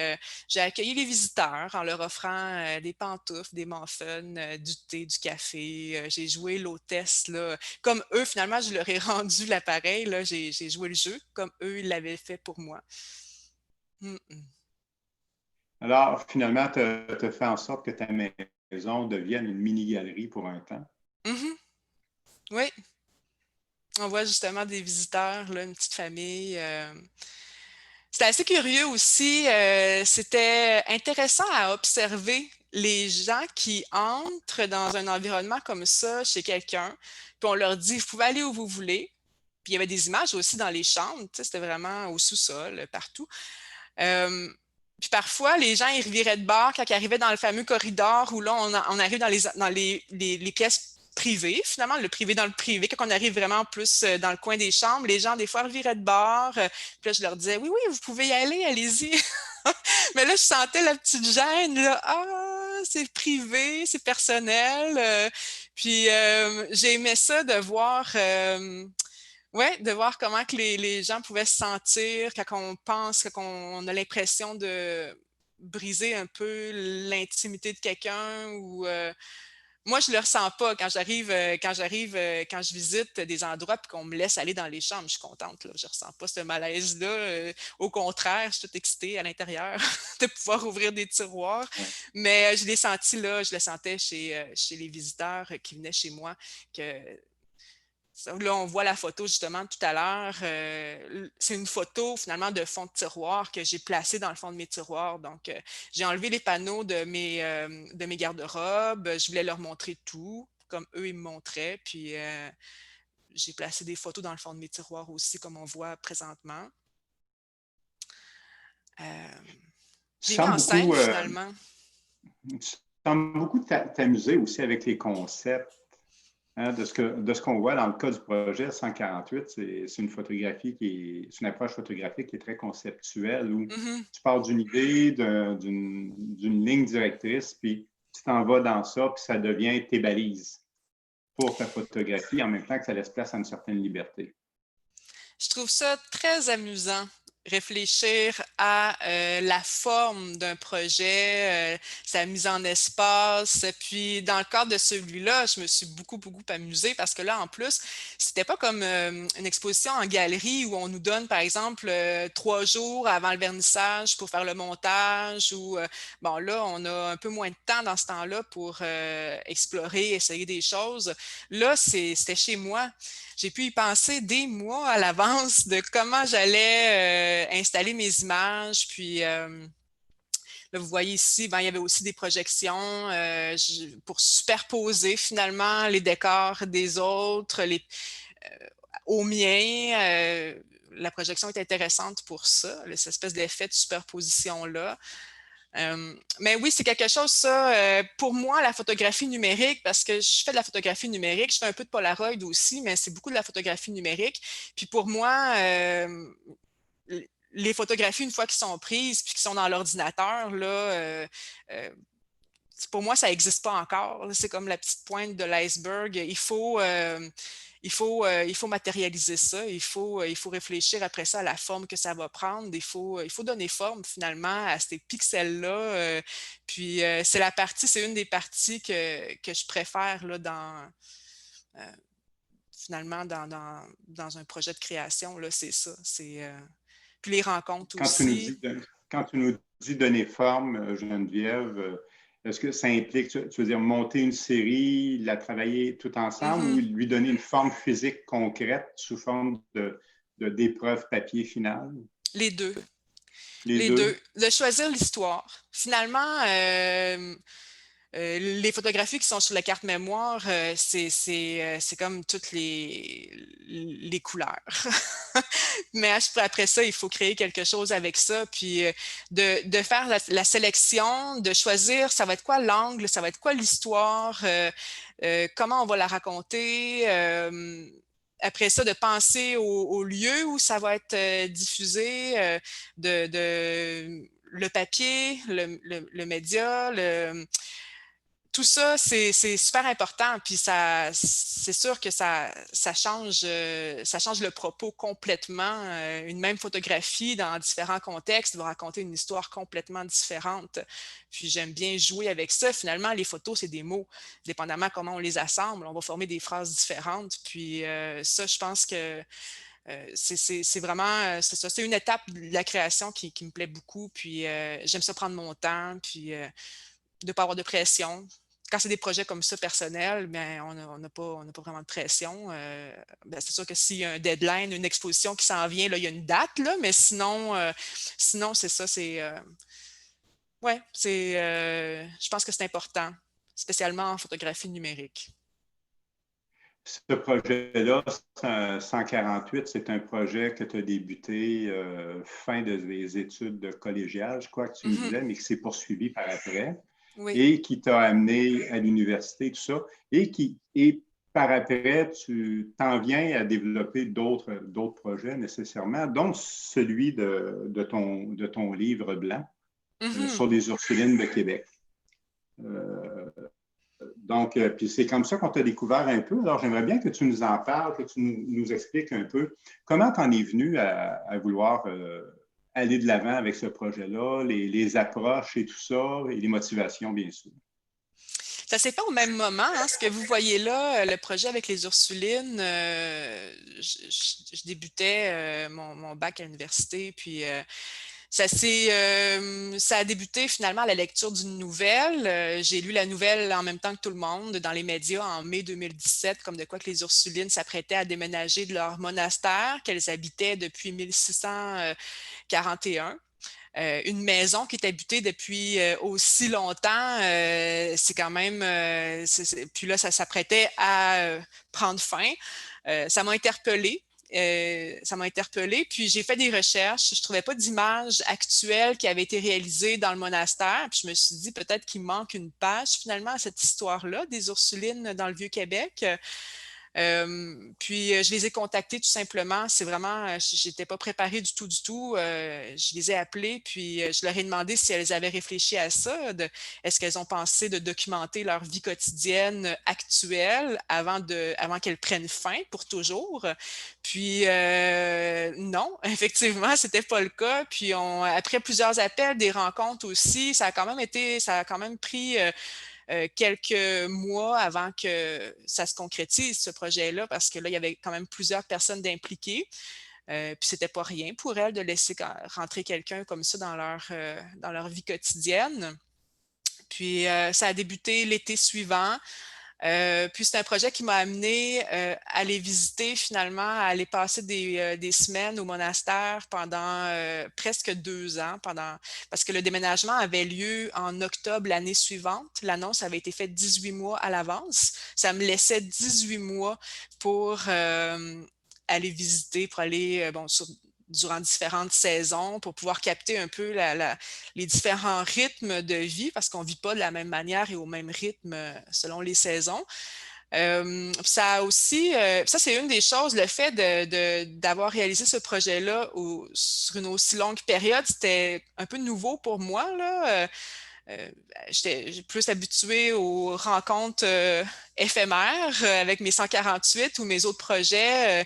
j'ai accueilli les visiteurs en leur offrant des pantoufles, des muffins, du thé, du café. J'ai joué l'hôtesse, là. Comme eux, finalement, je leur ai rendu l'appareil, là. J'ai joué le jeu comme eux, ils l'avaient fait pour moi. Mm -mm. Alors, finalement, tu as fait en sorte que ta maison devienne une mini-galerie pour un temps. Mm-hmm. Oui, on voit justement des visiteurs, là, une petite famille. C'était assez curieux aussi. C'était intéressant à observer les gens qui entrent dans un environnement comme ça chez quelqu'un, puis on leur dit, vous pouvez aller où vous voulez. Puis il y avait des images aussi dans les chambres, tu sais, c'était vraiment au sous-sol, partout. Puis parfois, les gens, ils reviraient de bord quand ils arrivaient dans le fameux corridor où là, on arrive dans les pièces privées, finalement, le privé dans le privé. Quand on arrive vraiment plus dans le coin des chambres, les gens, des fois, reviraient de bord. Puis là, je leur disais, oui, oui, vous pouvez y aller, allez-y. Mais là, je sentais la petite gêne, là. Ah, c'est privé, c'est personnel. Puis j'ai ça de voir... ouais, de voir comment que les gens pouvaient se sentir quand on pense, quand on a l'impression de briser un peu l'intimité de quelqu'un ou moi je le ressens pas quand quand je visite des endroits puis qu'on me laisse aller dans les chambres, je suis contente là, je ressens pas ce malaise là, au contraire, je suis toute excitée à l'intérieur de pouvoir ouvrir des tiroirs, Ouais. mais je l'ai senti là, je le sentais chez les visiteurs qui venaient chez moi que là, on voit la photo justement tout à l'heure. C'est une photo finalement de fond de tiroir que j'ai placé dans le fond de mes tiroirs. Donc, j'ai enlevé les panneaux de mes garde-robes. Je voulais leur montrer tout, comme eux, ils me montraient. Puis, j'ai placé des photos dans le fond de mes tiroirs aussi, comme on voit présentement. Tu J'ai mis sembles en scène beaucoup, finalement. tu sembles beaucoup t'amuser aussi avec les concepts. Hein, de ce qu'on voit dans le cas du projet 148, c'est une photographie c'est une approche photographique qui est très conceptuelle où Mm-hmm. tu pars d'une idée, d'une ligne directrice, puis tu t'en vas dans ça, puis ça devient tes balises pour ta photographie, en même temps que ça laisse place à une certaine liberté. Je trouve ça très amusant, réfléchir à la forme d'un projet, sa mise en espace. Puis dans le cadre de celui-là, je me suis beaucoup amusée parce que là, en plus, c'était pas comme une exposition en galerie où on nous donne, par exemple, 3 jours avant le vernissage pour faire le montage ou bon, là, on a un peu moins de temps dans ce temps-là pour explorer, essayer des choses. Là, c'était chez moi. J'ai pu y penser des mois à l'avance de comment j'allais installer mes images. Puis là, vous voyez ici, ben, il y avait aussi des projections pour superposer finalement les décors des autres aux miens. La projection est intéressante pour ça, cette espèce d'effet de superposition-là. Mais oui, c'est quelque chose, ça, pour moi, la photographie numérique, parce que je fais de la photographie numérique, je fais un peu de Polaroid aussi, mais c'est beaucoup de la photographie numérique. Puis pour moi, les photographies, une fois qu'elles sont prises puis qu'elles sont dans l'ordinateur, là, pour moi, ça n'existe pas encore. C'est comme la petite pointe de l'iceberg. Il faut matérialiser ça. Il faut réfléchir après ça à la forme que ça va prendre. Il faut donner forme finalement à ces pixels-là. Puis c'est une des parties que je préfère là, finalement dans un projet de création. Là, c'est ça. Puis les rencontres Quand aussi. quand tu nous dis donner forme, Geneviève, est-ce que ça implique, tu veux dire, monter une série, la travailler tout ensemble ou lui donner une forme physique concrète sous forme d'épreuve papier finale? Les deux. Les Les deux? deux. De choisir l'histoire. Finalement, les photographies qui sont sur la carte mémoire, c'est comme toutes les couleurs. Mais après ça, il faut créer quelque chose avec ça, puis de faire la sélection, de choisir ça va être quoi l'angle, ça va être quoi l'histoire, comment on va la raconter. Après ça, de penser au lieu où ça va être diffusé, le papier, le média, tout ça, c'est super important. Puis c'est sûr que ça change le propos complètement. Une même photographie dans différents contextes va raconter une histoire complètement différente. Puis j'aime bien jouer avec ça. Finalement, les photos, c'est des mots. Dépendamment comment on les assemble, on va former des phrases différentes. Puis ça, je pense que c'est vraiment, c'est ça. C'est une étape de la création qui me plaît beaucoup. Puis j'aime ça prendre mon temps. Puis de ne pas avoir de pression. Quand c'est des projets comme ça personnels, bien, on n'a pas vraiment de pression. Ben, c'est sûr que s'il y a un deadline, une exposition qui s'en vient, là, il y a une date, là, mais sinon c'est ça. Ouais, je pense que c'est important, spécialement en photographie numérique. Ce projet-là, 148, c'est un projet que tu as débuté fin des études collégiales, je crois que tu me disais, mais qui s'est poursuivi par après. Oui. Et qui t'a amené à l'université, tout ça, et par après, tu t'en viens à développer d'autres projets nécessairement, dont celui de ton livre blanc sur les Ursulines de Québec. Donc, puis c'est comme ça qu'on t'a découvert un peu. Alors, j'aimerais bien que tu nous en parles, que tu nous expliques un peu comment tu en es venu à vouloir aller de l'avant avec ce projet-là, les approches et tout ça, et les motivations, bien sûr. Ça s'est fait au même moment. Hein, ce que vous voyez là, le projet avec les Ursulines, je débutais mon bac à l'université, puis ça a débuté finalement à la lecture d'une nouvelle. J'ai lu la nouvelle en même temps que tout le monde dans les médias en mai 2017, comme de quoi que les Ursulines s'apprêtaient à déménager de leur monastère qu'elles habitaient depuis 1641. Une maison qui est habitée depuis aussi longtemps, c'est quand même... puis là, ça s'apprêtait à prendre fin. Ça m'a interpellée. Puis j'ai fait des recherches. Je ne trouvais pas d'image actuelle qui avait été réalisée dans le monastère. Puis je me suis dit peut-être qu'il manque une page finalement à cette histoire-là des Ursulines dans le Vieux-Québec. Puis je les ai contactés tout simplement. C'est vraiment, j'étais pas préparée du tout, du tout. Je les ai appelés, puis je leur ai demandé si elles avaient réfléchi à ça. Est-ce qu'elles ont pensé de documenter leur vie quotidienne actuelle avant qu'elles prennent fin pour toujours? Puis non, effectivement, c'était pas le cas. Puis après plusieurs appels, des rencontres aussi, ça a quand même pris quelques mois avant que ça se concrétise, ce projet-là, parce que là, il y avait quand même plusieurs personnes impliquées. Puis c'était pas rien pour elles de laisser rentrer quelqu'un comme ça dans leur vie quotidienne. Puis ça a débuté l'été suivant. Puis c'est un projet qui m'a amené à les visiter finalement, à aller passer des semaines au monastère pendant presque 2 ans, parce que le déménagement avait lieu en octobre l'année suivante. L'annonce avait été faite 18 mois à l'avance. Ça me laissait 18 mois pour aller visiter, pour aller durant différentes saisons pour pouvoir capter un peu les différents rythmes de vie parce qu'on ne vit pas de la même manière et au même rythme selon les saisons. Ça aussi, ça c'est une des choses, le fait d'avoir réalisé ce projet-là sur une aussi longue période, c'était un peu nouveau pour moi, là. J'étais plus habituée aux rencontres éphémères avec mes 148 ou mes autres projets.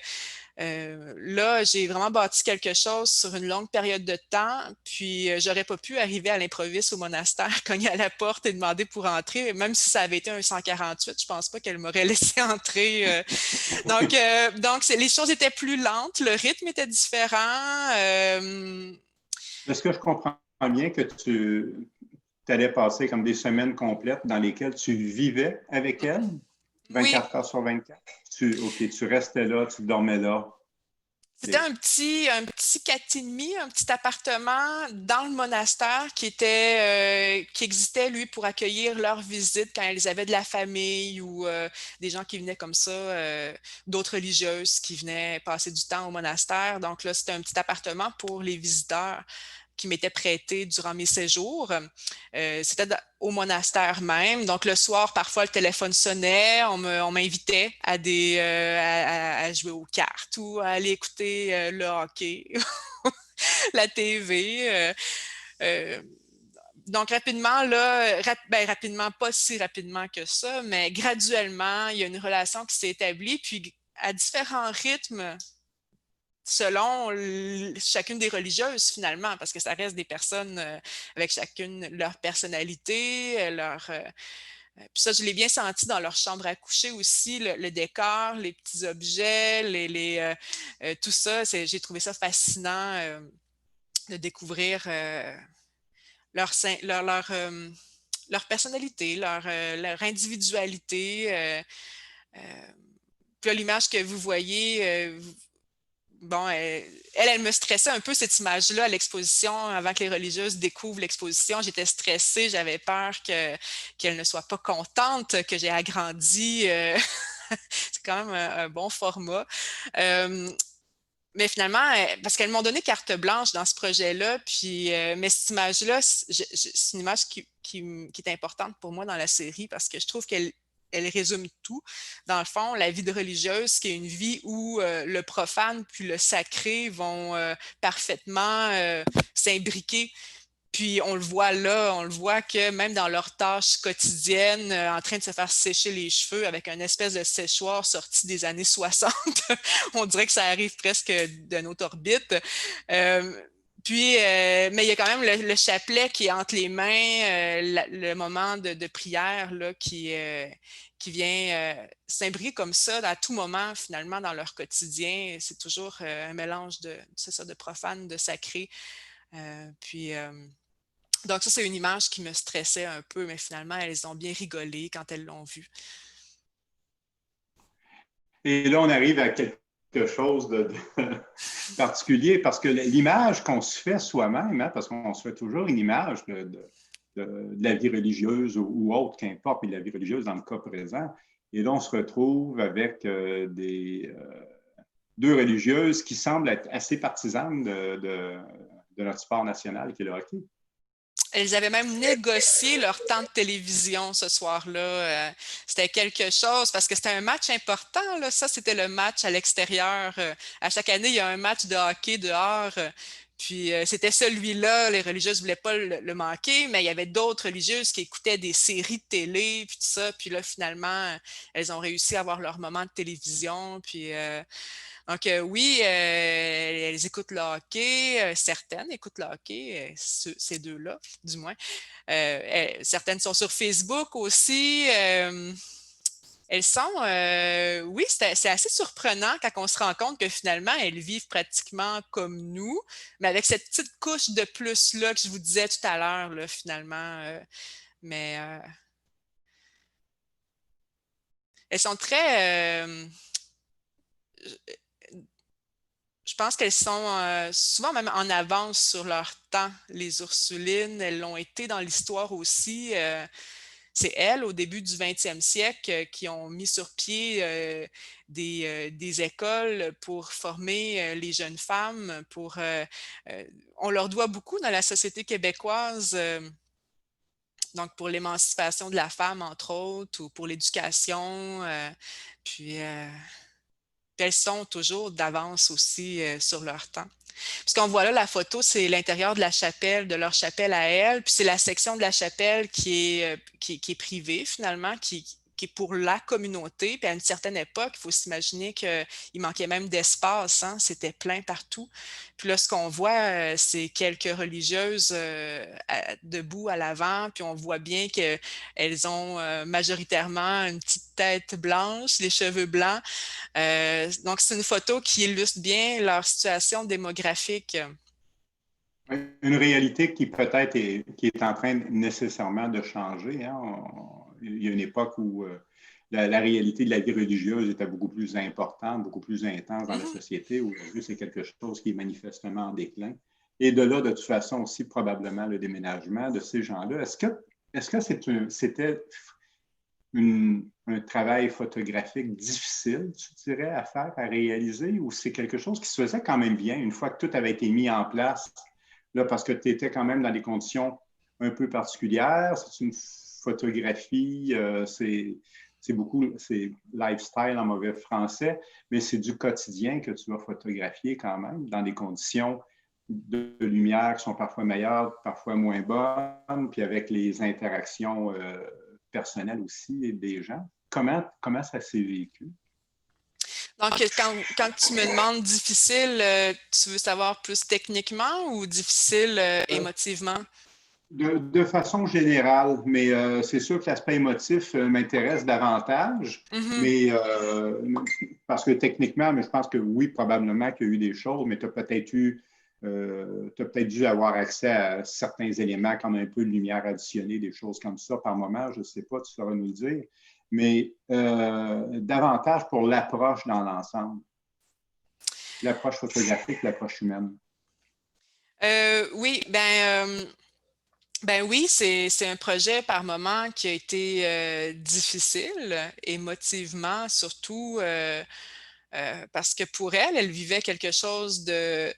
Là, j'ai vraiment bâti quelque chose sur une longue période de temps, puis j'aurais pas pu arriver à l'improviste au monastère, cogner à la porte et demander pour entrer, même si ça avait été un 148, je pense pas qu'elle m'aurait laissé entrer. Donc les choses étaient plus lentes, le rythme était différent. Est-ce que je comprends bien que tu allais passer comme des semaines complètes dans lesquelles tu vivais avec elle, Oui, 24 heures sur 24? OK, tu restais là, tu dormais là. c'était un petit 4,5, un petit appartement dans le monastère qui existait, lui, pour accueillir leurs visites quand ils avaient de la famille ou des gens qui venaient comme ça, d'autres religieuses qui venaient passer du temps au monastère. Donc là, c'était un petit appartement pour les visiteurs qui m'était prêté durant mes séjours. C'était au monastère même. Donc, le soir, parfois, le téléphone sonnait. On m'invitait à jouer aux cartes ou à aller écouter le hockey, la TV. Donc, rapidement, là, rapidement, pas si rapidement que ça, mais graduellement, il y a une relation qui s'est établie. Puis, à différents rythmes, selon chacune des religieuses, finalement, parce que ça reste des personnes avec chacune leur personnalité, puis ça, je l'ai bien senti dans leur chambre à coucher aussi, le décor, les petits objets, tout ça. J'ai trouvé ça fascinant de découvrir leur personnalité, leur individualité. Puis là, l'image que vous voyez, bon, elle me stressait un peu cette image-là à l'exposition avant que les religieuses découvrent l'exposition. J'étais stressée, j'avais peur qu'elle ne soit pas contente, que j'ai agrandi. C'est quand même un bon format. Euh, mais finalement, parce qu'elles m'ont donné carte blanche dans ce projet-là, puis mais cette image-là, c'est une image qui est importante pour moi dans la série parce que je trouve qu'elle résume tout. Dans le fond, la vie de religieuse, qui est une vie où le profane puis le sacré vont parfaitement s'imbriquer. Puis on le voit là, on le voit que même dans leurs tâches quotidiennes, en train de se faire sécher les cheveux avec une espèce de séchoir sorti des années 60, on dirait que ça arrive presque d'une autre orbite. Euh, mais il y a quand même le chapelet qui est entre les mains, le moment de prière là, qui vient s'imbriquer comme ça à tout moment, finalement, dans leur quotidien. C'est toujours un mélange c'est ça, de profane, de sacré. Euh, puis, euh, donc ça, c'est une image qui me stressait un peu, mais finalement, elles ont bien rigolé quand elles l'ont vue. Et là, on arrive à quelque chose de particulier parce que l'image qu'on se fait soi-même, hein, parce qu'on se fait toujours une image de la vie religieuse ou autre, qu'importe, mais de la vie religieuse dans le cas présent. Et là, on se retrouve avec deux religieuses qui semblent être assez partisanes de notre sport national qui est le hockey. Elles avaient même négocié leur temps de télévision ce soir-là. C'était quelque chose parce que c'était un match important. Là. Ça, c'était le match à l'extérieur. À chaque année, il y a un match de hockey dehors. Puis c'était celui-là. Les religieuses ne voulaient pas le manquer, mais il y avait d'autres religieuses qui écoutaient des séries de télé, puis tout ça. Puis là, finalement, elles ont réussi à avoir leur moment de télévision. Puis donc, oui, elles écoutent le hockey, certaines écoutent le hockey, ces deux-là, du moins. Certaines sont sur Facebook aussi. Elles sont, oui, c'est assez surprenant quand on se rend compte que finalement, elles vivent pratiquement comme nous, mais avec cette petite couche de plus-là que je vous disais tout à l'heure, là, finalement. Mais elles sont très... je pense qu'elles sont souvent même en avance sur leur temps, les Ursulines. Elles l'ont été dans l'histoire aussi. C'est elles, au début du 20e siècle, qui ont mis sur pied des écoles pour former les jeunes femmes. On leur doit beaucoup dans la société québécoise, donc pour l'émancipation de la femme, entre autres, ou pour l'éducation. Puis... euh, Puis elles sont toujours d'avance aussi sur leur temps. Parce qu'on voit là, la photo, c'est l'intérieur de la chapelle, de leur chapelle à elles. Puis c'est la section de la chapelle qui est privée, finalement, qui qui est pour la communauté. Puis à une certaine époque, il faut s'imaginer qu'il manquait même d'espace, hein? C'était plein partout. Puis là, ce qu'on voit, c'est quelques religieuses debout à l'avant, puis on voit bien qu'elles ont majoritairement une petite tête blanche, les cheveux blancs. Donc, c'est une photo qui illustre bien leur situation démographique. Une réalité qui peut-être qui est en train nécessairement de changer. Hein. Il y a une époque où la réalité de la vie religieuse était beaucoup plus importante, beaucoup plus intense dans la société. Aujourd'hui, c'est quelque chose qui est manifestement en déclin. Et de là, de toute façon, aussi probablement le déménagement de ces gens-là. Est-ce que c'était un travail photographique difficile, tu dirais, à faire, à réaliser, ou c'est quelque chose qui se faisait quand même bien une fois que tout avait été mis en place? Là, parce que tu étais quand même dans des conditions un peu particulières. C'est une photographie, c'est lifestyle en mauvais français, mais c'est du quotidien que tu vas photographier quand même, dans des conditions de lumière qui sont parfois meilleures, parfois moins bonnes, puis avec les interactions personnelles aussi des gens. Comment ça s'est vécu? Donc, quand tu me demandes difficile, tu veux savoir plus techniquement ou difficile émotivement? De façon générale, mais c'est sûr que l'aspect émotif m'intéresse davantage, mais parce que techniquement, mais je pense que oui, probablement qu'il y a eu des choses, mais tu as peut-être dû avoir accès à certains éléments comme un peu de lumière additionnée, des choses comme ça par moment, je ne sais pas, tu sauras nous le dire, mais davantage pour l'approche dans l'ensemble, l'approche photographique, l'approche humaine. Oui, ben oui, c'est un projet par moment qui a été difficile, émotivement, surtout parce que pour elle, elle vivait quelque chose de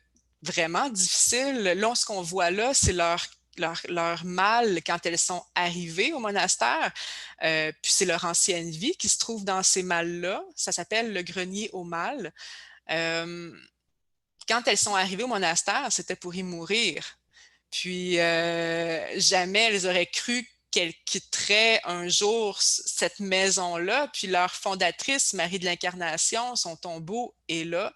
vraiment difficile. Là, ce qu'on voit là, c'est leur mal quand elles sont arrivées au monastère. Puis c'est leur ancienne vie qui se trouve dans ces mâles-là. Ça s'appelle le grenier au mal. Quand elles sont arrivées au monastère, c'était pour y mourir. Puis jamais elles auraient cru qu'elles quitteraient un jour cette maison-là. Puis leur fondatrice, Marie de l'Incarnation, son tombeau est là.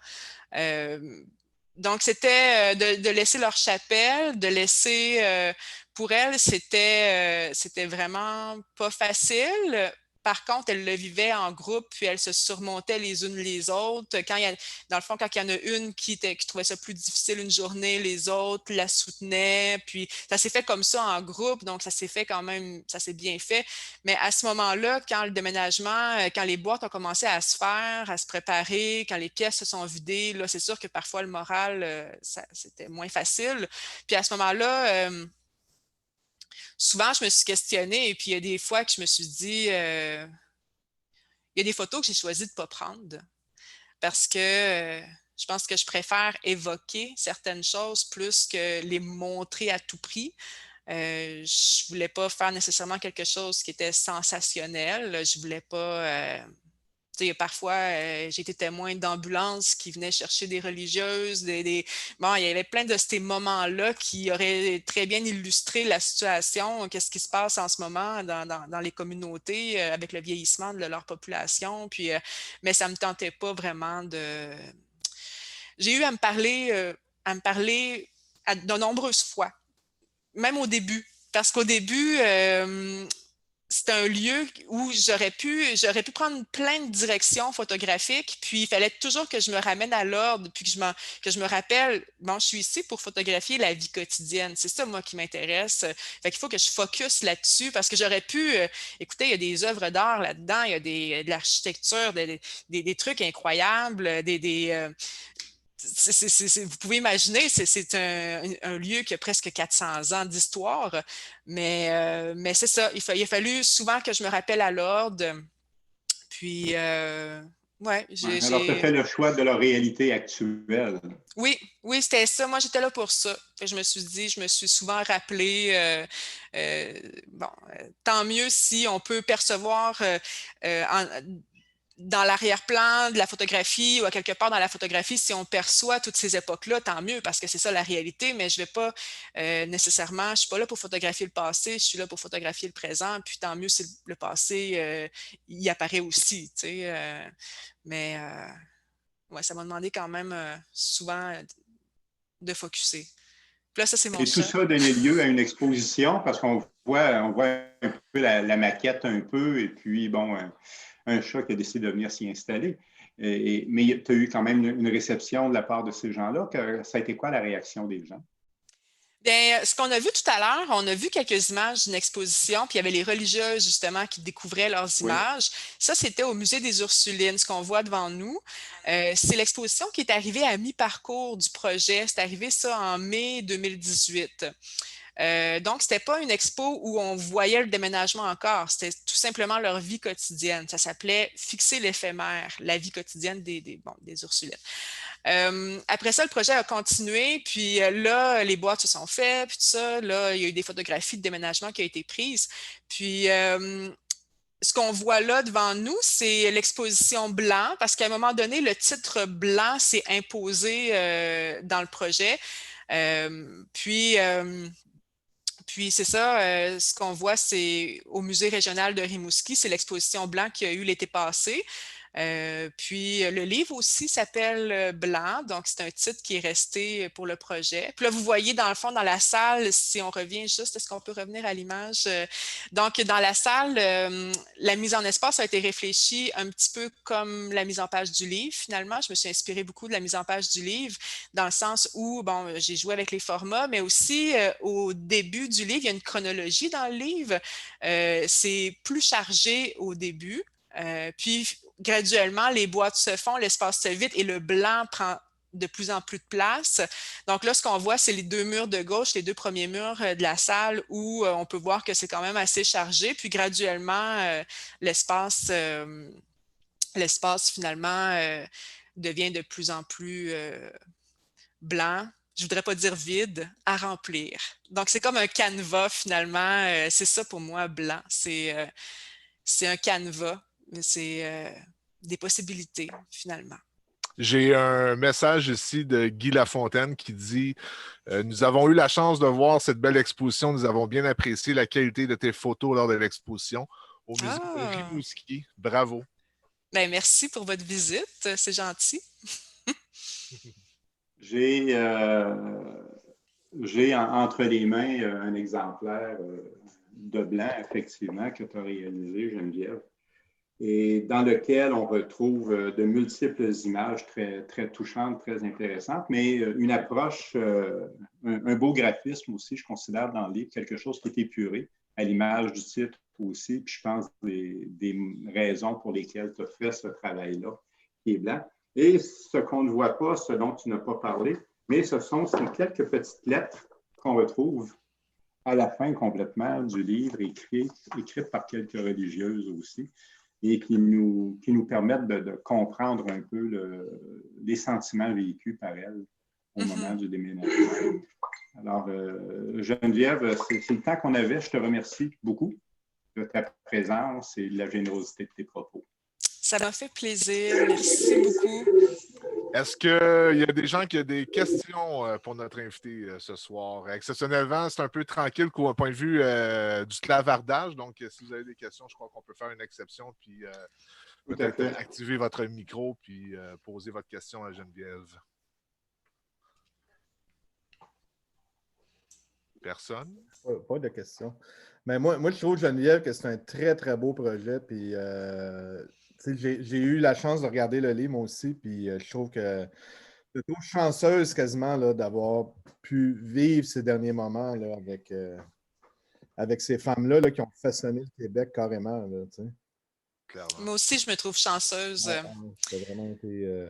Donc, c'était de laisser leur chapelle, de laisser, pour elles, c'était vraiment pas facile. Par contre, elles le vivaient en groupe, puis elles se surmontaient les unes les autres. Dans le fond, quand il y en a une qui trouvait ça plus difficile une journée, les autres la soutenaient. Puis ça s'est fait comme ça en groupe, donc ça s'est fait quand même, ça s'est bien fait. Mais à ce moment-là, quand le déménagement, quand les boîtes ont commencé à se faire, à se préparer, quand les pièces se sont vidées, là, c'est sûr que parfois le moral, c'était moins facile. Puis à ce moment-là, souvent, je me suis questionnée et puis il y a des fois que je me suis dit, il y a des photos que j'ai choisi de ne pas prendre parce que je pense que je préfère évoquer certaines choses plus que les montrer à tout prix. Je ne voulais pas faire nécessairement quelque chose qui était sensationnel. Je ne voulais pas. Parfois, j'ai été témoin d'ambulances qui venaient chercher des religieuses. Bon, il y avait plein de ces moments-là qui auraient très bien illustré la situation, qu'est-ce qui se passe en ce moment dans les communautés avec le vieillissement de leur population. Puis, mais ça ne me tentait pas vraiment de... J'ai eu à me parler de nombreuses fois, même au début. Parce qu'au début, c'était un lieu où j'aurais pu prendre plein de directions photographiques, puis il fallait toujours que je me ramène à l'ordre, puis que je me rappelle, bon, je suis ici pour photographier la vie quotidienne. C'est ça, moi, qui m'intéresse. Fait qu'il faut que je focus là-dessus, parce que j'aurais pu, écoutez, il y a des œuvres d'art là-dedans, il y a de l'architecture, des trucs incroyables, vous pouvez imaginer, c'est un lieu qui a presque 400 ans d'histoire, mais c'est ça, il a fallu souvent que je me rappelle à l'ordre. Puis, ouais, Alors, tu as fait le choix de la réalité actuelle. Oui, c'était ça. Moi, j'étais là pour ça. Je me suis dit, je me suis souvent rappelé, bon, tant mieux si on peut percevoir dans l'arrière-plan de la photographie ou à quelque part dans la photographie, si on perçoit toutes ces époques-là, tant mieux, parce que c'est ça la réalité, mais je ne vais pas nécessairement, je ne suis pas là pour photographier le passé, je suis là pour photographier le présent, puis tant mieux si le passé y apparaît aussi, tu sais. Mais ouais, ça m'a demandé quand même souvent de focusser. Puis là, ça, c'est mon Et tout chat. ça a donné lieu à une exposition parce on voit un peu la maquette un peu, et puis, bon, un chat qui a décidé de venir s'y installer. Mais tu as eu quand même une réception de la part de ces gens-là. Ça a été quoi la réaction des gens? Bien, ce qu'on a vu tout à l'heure, on a vu quelques images d'une exposition, puis il y avait les religieuses, justement, qui découvraient leurs Oui. images. Ça, c'était au Musée des Ursulines, ce qu'on voit devant nous. C'est l'exposition qui est arrivée à mi-parcours du projet. C'est arrivé ça en mai 2018. Donc, ce n'était pas une expo où on voyait le déménagement encore. C'était tout simplement leur vie quotidienne. Ça s'appelait Fixer l'éphémère, la vie quotidienne des Ursulines. Après ça, le projet a continué, puis là, les boîtes se sont faites, puis tout ça. Là, il y a eu des photographies de déménagement qui ont été prises. Puis, ce qu'on voit là devant nous, c'est l'exposition blanc, parce qu'à un moment donné, le titre blanc s'est imposé dans le projet. Puis c'est ça, ce qu'on voit, c'est au Musée régional de Rimouski, c'est l'exposition blanc qu'il y a eu l'été passé. Puis le livre aussi s'appelle Blanc, donc c'est un titre qui est resté pour le projet. Puis là, vous voyez dans le fond, dans la salle, si on revient juste, est-ce qu'on peut revenir à l'image? Donc, dans la salle, la mise en espace a été réfléchie un petit peu comme la mise en page du livre, finalement. Je me suis inspirée beaucoup de la mise en page du livre, dans le sens où, bon, j'ai joué avec les formats, mais aussi au début du livre, il y a une chronologie dans le livre. C'est plus chargé au début. Puis graduellement, les boîtes se font, l'espace se vide et le blanc prend de plus en plus de place. Donc là, ce qu'on voit, c'est les deux murs de gauche, les deux premiers murs de la salle où on peut voir que c'est quand même assez chargé. Puis graduellement, l'espace finalement devient de plus en plus blanc. Je voudrais pas dire vide, à remplir. Donc, c'est comme un canevas finalement. C'est ça pour moi, blanc. C'est un canevas, mais c'est des possibilités finalement. J'ai un message ici de Guy Lafontaine qui dit nous avons eu la chance de voir cette belle exposition. Nous avons bien apprécié la qualité de tes photos lors de l'exposition au musée de Rimouski. Bravo. Ben, merci pour votre visite. C'est gentil. J'ai entre les mains un exemplaire de blanc, effectivement, que tu as réalisé, Geneviève, et dans lequel on retrouve de multiples images très, très touchantes, très intéressantes, mais une approche, un beau graphisme aussi, je considère dans le livre, quelque chose qui est épuré, à l'image du titre aussi, puis je pense des raisons pour lesquelles tu as fait ce travail-là, qui est blanc. Et ce qu'on ne voit pas, ce dont tu n'as pas parlé, mais ce sont ces quelques petites lettres qu'on retrouve à la fin complètement du livre, écrites par quelques religieuses aussi, et qui nous permettent de comprendre un peu les sentiments vécus par elles au moment du déménagement. Alors, Geneviève, c'est le temps qu'on avait. Je te remercie beaucoup de ta présence et de la générosité de tes propos. Ça m'a fait plaisir. Merci beaucoup. Est-ce qu'il y a des gens qui ont des questions pour notre invité ce soir? Exceptionnellement, c'est un peu tranquille qu'au point de vue du clavardage. Donc, si vous avez des questions, je crois qu'on peut faire une exception puis peut-être activer votre micro puis poser votre question à Geneviève. Personne? Pas de questions. Mais moi, je trouve, Geneviève, que c'est un très, très beau projet. Puis, j'ai eu la chance de regarder le livre, moi aussi. Puis, je trouve que je trouve chanceuse quasiment là, d'avoir pu vivre ces derniers moments là, avec ces femmes-là là, qui ont façonné le Québec carrément. Là, moi aussi, je me trouve chanceuse. C'est vraiment été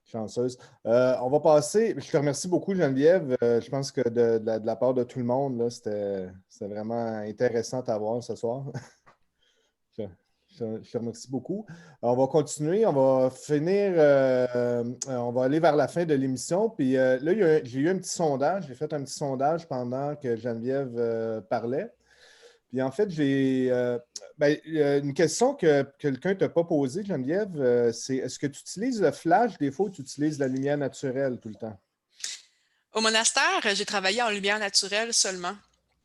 chanceuse. On va passer. Je te remercie beaucoup, Geneviève. Je pense que de la part de tout le monde, là, c'était vraiment intéressant à voir ce soir. Je te remercie beaucoup. On va continuer. On va finir. On va aller vers la fin de l'émission. Puis là, j'ai eu un petit sondage. J'ai fait un petit sondage pendant que Geneviève parlait. Puis en fait, j'ai une question que quelqu'un ne t'a pas posée, Geneviève, c'est est-ce que tu utilises le flash des fois ou tu utilises la lumière naturelle tout le temps? Au monastère, j'ai travaillé en lumière naturelle seulement.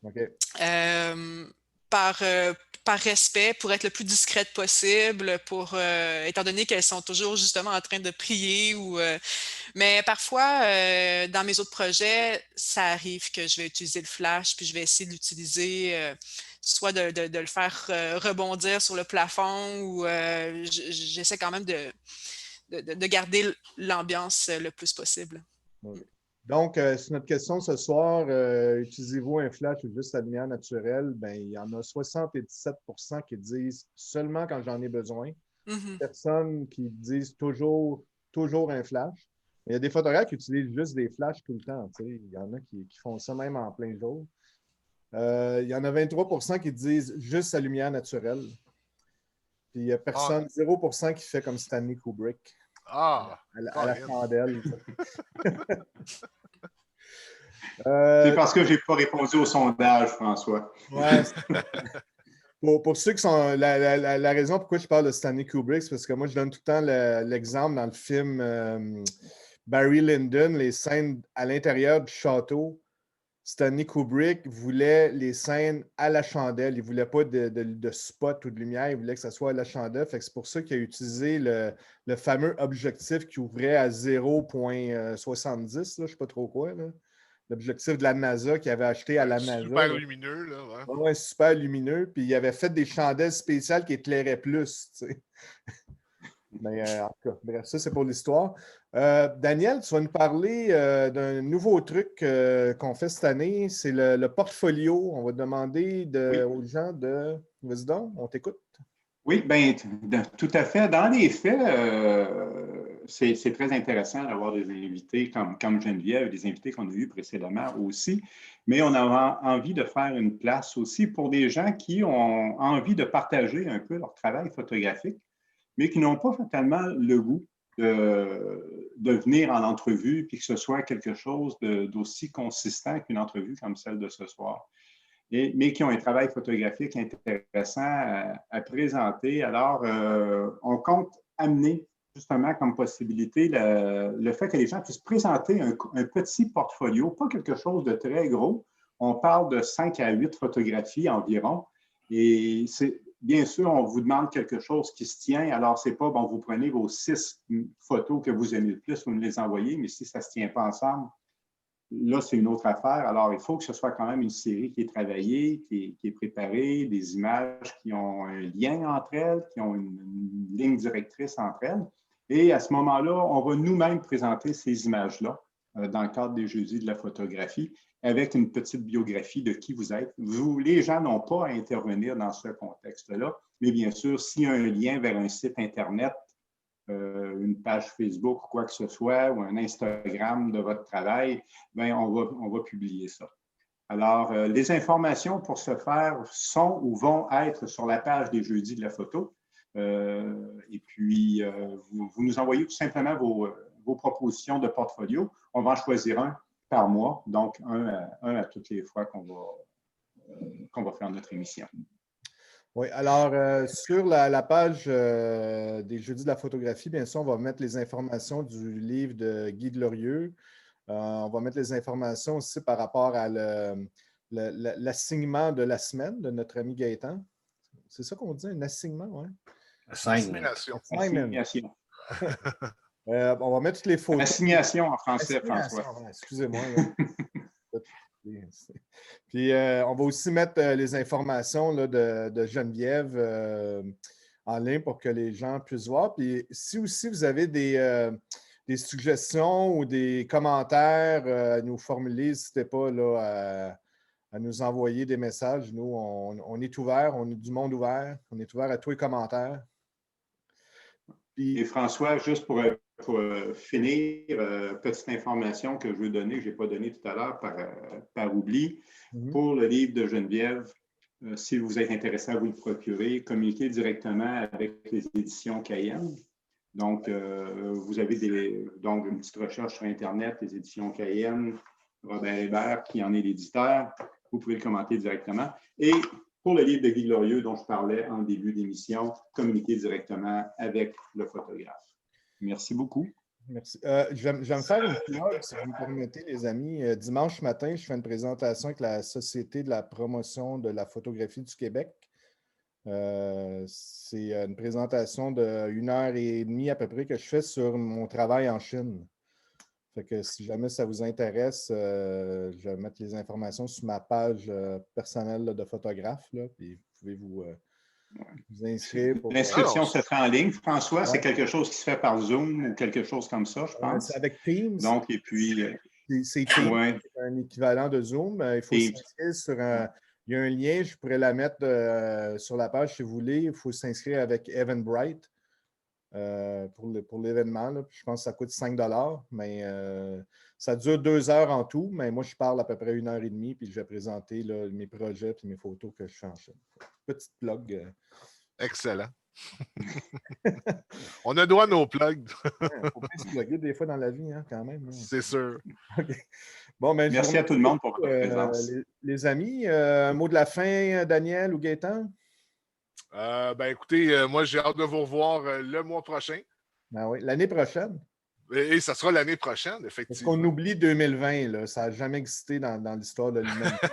OK. Euh, par, euh, par respect, pour être le plus discrète possible, étant donné qu'elles sont toujours justement en train de prier. Mais parfois, dans mes autres projets, ça arrive que je vais utiliser le flash, puis je vais essayer de l'utiliser, soit de le faire rebondir sur le plafond, ou j'essaie quand même de garder l'ambiance le plus possible. OK. Donc, sur notre question ce soir, utilisez-vous un flash ou juste la lumière naturelle? Bien, il y en a 77 qui disent seulement quand j'en ai besoin. Mhm. Personnes qui disent toujours un flash. Il y a des photographes qui utilisent juste des flashs tout le temps. Il y en a qui font ça même en plein jour. Il y en a 23 qui disent juste la lumière naturelle. Puis il y a personne, 0 qui fait comme Stanley Kubrick. Ah! À la chandelle. C'est parce que je n'ai pas répondu au sondage, François. Ouais. Pour ceux qui sont. La raison pourquoi je parle de Stanley Kubrick, c'est parce que moi, je donne tout le temps l'exemple dans le film Barry Lyndon, les scènes à l'intérieur du château. Stanley Kubrick voulait les scènes à la chandelle. Il ne voulait pas de spot ou de lumière. Il voulait que ça soit à la chandelle. C'est pour ça qu'il a utilisé le fameux objectif qui ouvrait à 0,70. Je ne sais pas trop quoi. L'objectif de la NASA qu'il avait acheté à la NASA. Super lumineux, là. Ouais. Ouais, super lumineux. Puis il avait fait des chandelles spéciales qui éclairaient plus. Mais en tout cas, bref, ça, c'est pour l'histoire. Daniel, tu vas nous parler d'un nouveau truc qu'on fait cette année. C'est le portfolio. On va demander aux gens de. Vas-y donc, on t'écoute. Oui, bien, tout à fait. Dans les faits, c'est très intéressant d'avoir des invités comme Geneviève, des invités qu'on a vus précédemment aussi. Mais on a envie de faire une place aussi pour des gens qui ont envie de partager un peu leur travail photographique, mais qui n'ont pas tellement le goût de venir en entrevue, puis que ce soit quelque chose d'aussi consistant qu'une entrevue comme celle de ce soir. Mais qui ont un travail photographique intéressant à présenter. Alors, on compte amener justement comme possibilité le fait que les gens puissent présenter un petit portfolio, pas quelque chose de très gros. On parle de 5 à 8 photographies environ. Et bien sûr, on vous demande quelque chose qui se tient. Alors, c'est pas, bon, vous prenez vos 6 photos que vous aimez le plus, vous nous les envoyez, mais si ça ne se tient pas ensemble, là, c'est une autre affaire. Alors, il faut que ce soit quand même une série qui est travaillée, qui est préparée, des images qui ont un lien entre elles, qui ont une ligne directrice entre elles. Et à ce moment-là, on va nous-mêmes présenter ces images-là dans le cadre des Jeudis de la photographie avec une petite biographie de qui vous êtes. Les gens n'ont pas à intervenir dans ce contexte-là, mais bien sûr, s'il y a un lien vers un site Internet, une page Facebook ou quoi que ce soit, ou un Instagram de votre travail, bien, on va publier ça. Alors, les informations pour ce faire sont ou vont être sur la page des Jeudis de la photo. Et puis, vous nous envoyez tout simplement vos propositions de portfolio. On va en choisir un par mois, donc un à toutes les fois qu'on va faire notre émission. Oui, alors sur la page des Jeudis de la photographie, bien sûr, on va mettre les informations du livre de Guy Glorieux. On va mettre les informations aussi par rapport à l'assignement de la semaine de notre ami Gaëtan. C'est ça qu'on dit, un assignement, oui? Assignation. On va mettre toutes les photos. Assignation en français, François. Excusez-moi. Puis, on va aussi mettre les informations là, de Geneviève en ligne pour que les gens puissent voir. Puis, si aussi vous avez des suggestions ou des commentaires à nous formuler, n'hésitez pas là, à nous envoyer des messages. Nous, on est ouvert, on est du monde ouvert. On est ouvert à tous les commentaires. Puis, et François, juste pour finir, petite information que je veux donner, que je n'ai pas donnée tout à l'heure par oubli. Pour le livre de Geneviève, si vous êtes intéressé à vous le procurer, communiquez directement avec les éditions Cayenne. Donc, vous avez donc une petite recherche sur Internet, les éditions Cayenne, Robert Hébert, qui en est l'éditeur. Vous pouvez le commenter directement. Et pour le livre de Guy Glorieux dont je parlais en début d'émission, communiquer directement avec le photographe. Merci beaucoup. Merci. Je vais me faire une plug, si vous me permettez, les amis. Dimanche matin, je fais une présentation avec la Société de la promotion de la photographie du Québec. C'est une présentation d'1 heure et demie à peu près que je fais sur mon travail en Chine. Fait que si jamais ça vous intéresse, je vais mettre les informations sur ma page personnelle là, de photographe. Là, puis vous pouvez vous inscrire. L'inscription se fait en ligne, François. Ouais. C'est quelque chose qui se fait par Zoom ou quelque chose comme ça, je pense. C'est avec Teams. Donc, et puis... c'est Teams, ouais. c'est un équivalent de Zoom. Il faut s'inscrire sur un... Il y a un lien, je pourrais la mettre sur la page si vous voulez. Il faut s'inscrire avec Eventbrite pour l'événement. Je pense que ça coûte 5 $, mais ça dure 2 heures en tout. Mais moi, je parle à peu près 1 heure et demie, puis je vais présenter là, mes projets et mes photos que je fais en Chine. Petite plug. Excellent. On a droit à nos plugs. Il faut bien se plugger des fois dans la vie, hein, quand même. C'est sûr. Okay. Bon, ben, merci à tout le monde pour votre présence. Les amis, un mot de la fin, Daniel ou Gaétan? Écoutez, moi, j'ai hâte de vous revoir le mois prochain. Ben oui, l'année prochaine. Et ça sera l'année prochaine, effectivement. Parce qu'on oublie 2020, là. Ça n'a jamais existé dans l'histoire de l'humanité.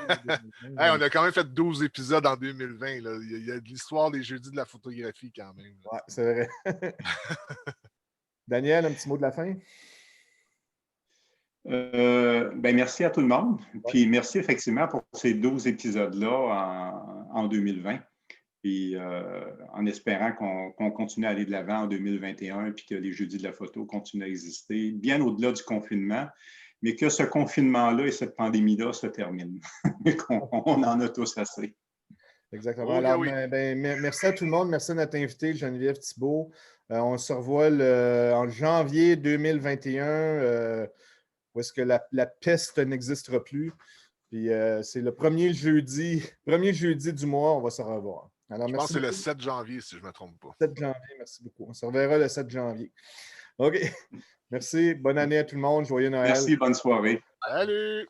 Hey, on a quand même fait 12 épisodes en 2020. Là. Il y a de l'histoire des jeudis de la photographie quand même. Oui, c'est vrai. Daniel, un petit mot de la fin? Merci à tout le monde. Puis merci effectivement pour ces 12 épisodes-là en 2020. Puis en espérant qu'on continue à aller de l'avant en 2021 puis que les jeudis de la photo continuent à exister bien au-delà du confinement, mais que ce confinement-là et cette pandémie-là se terminent. qu'on en a tous assez. Exactement. Okay, alors, oui. merci à tout le monde. Merci à notre invité, Geneviève Thibault. On se revoit en janvier 2021, où est-ce que la peste n'existera plus. Puis c'est le premier jeudi du mois, on va se revoir. Alors, je merci pense que c'est beaucoup. le 7 janvier, si je ne me trompe pas. 7 janvier, merci beaucoup. On se reverra le 7 janvier. OK. Merci. Bonne année à tout le monde. Joyeux Noël. Merci, bonne soirée. Salut!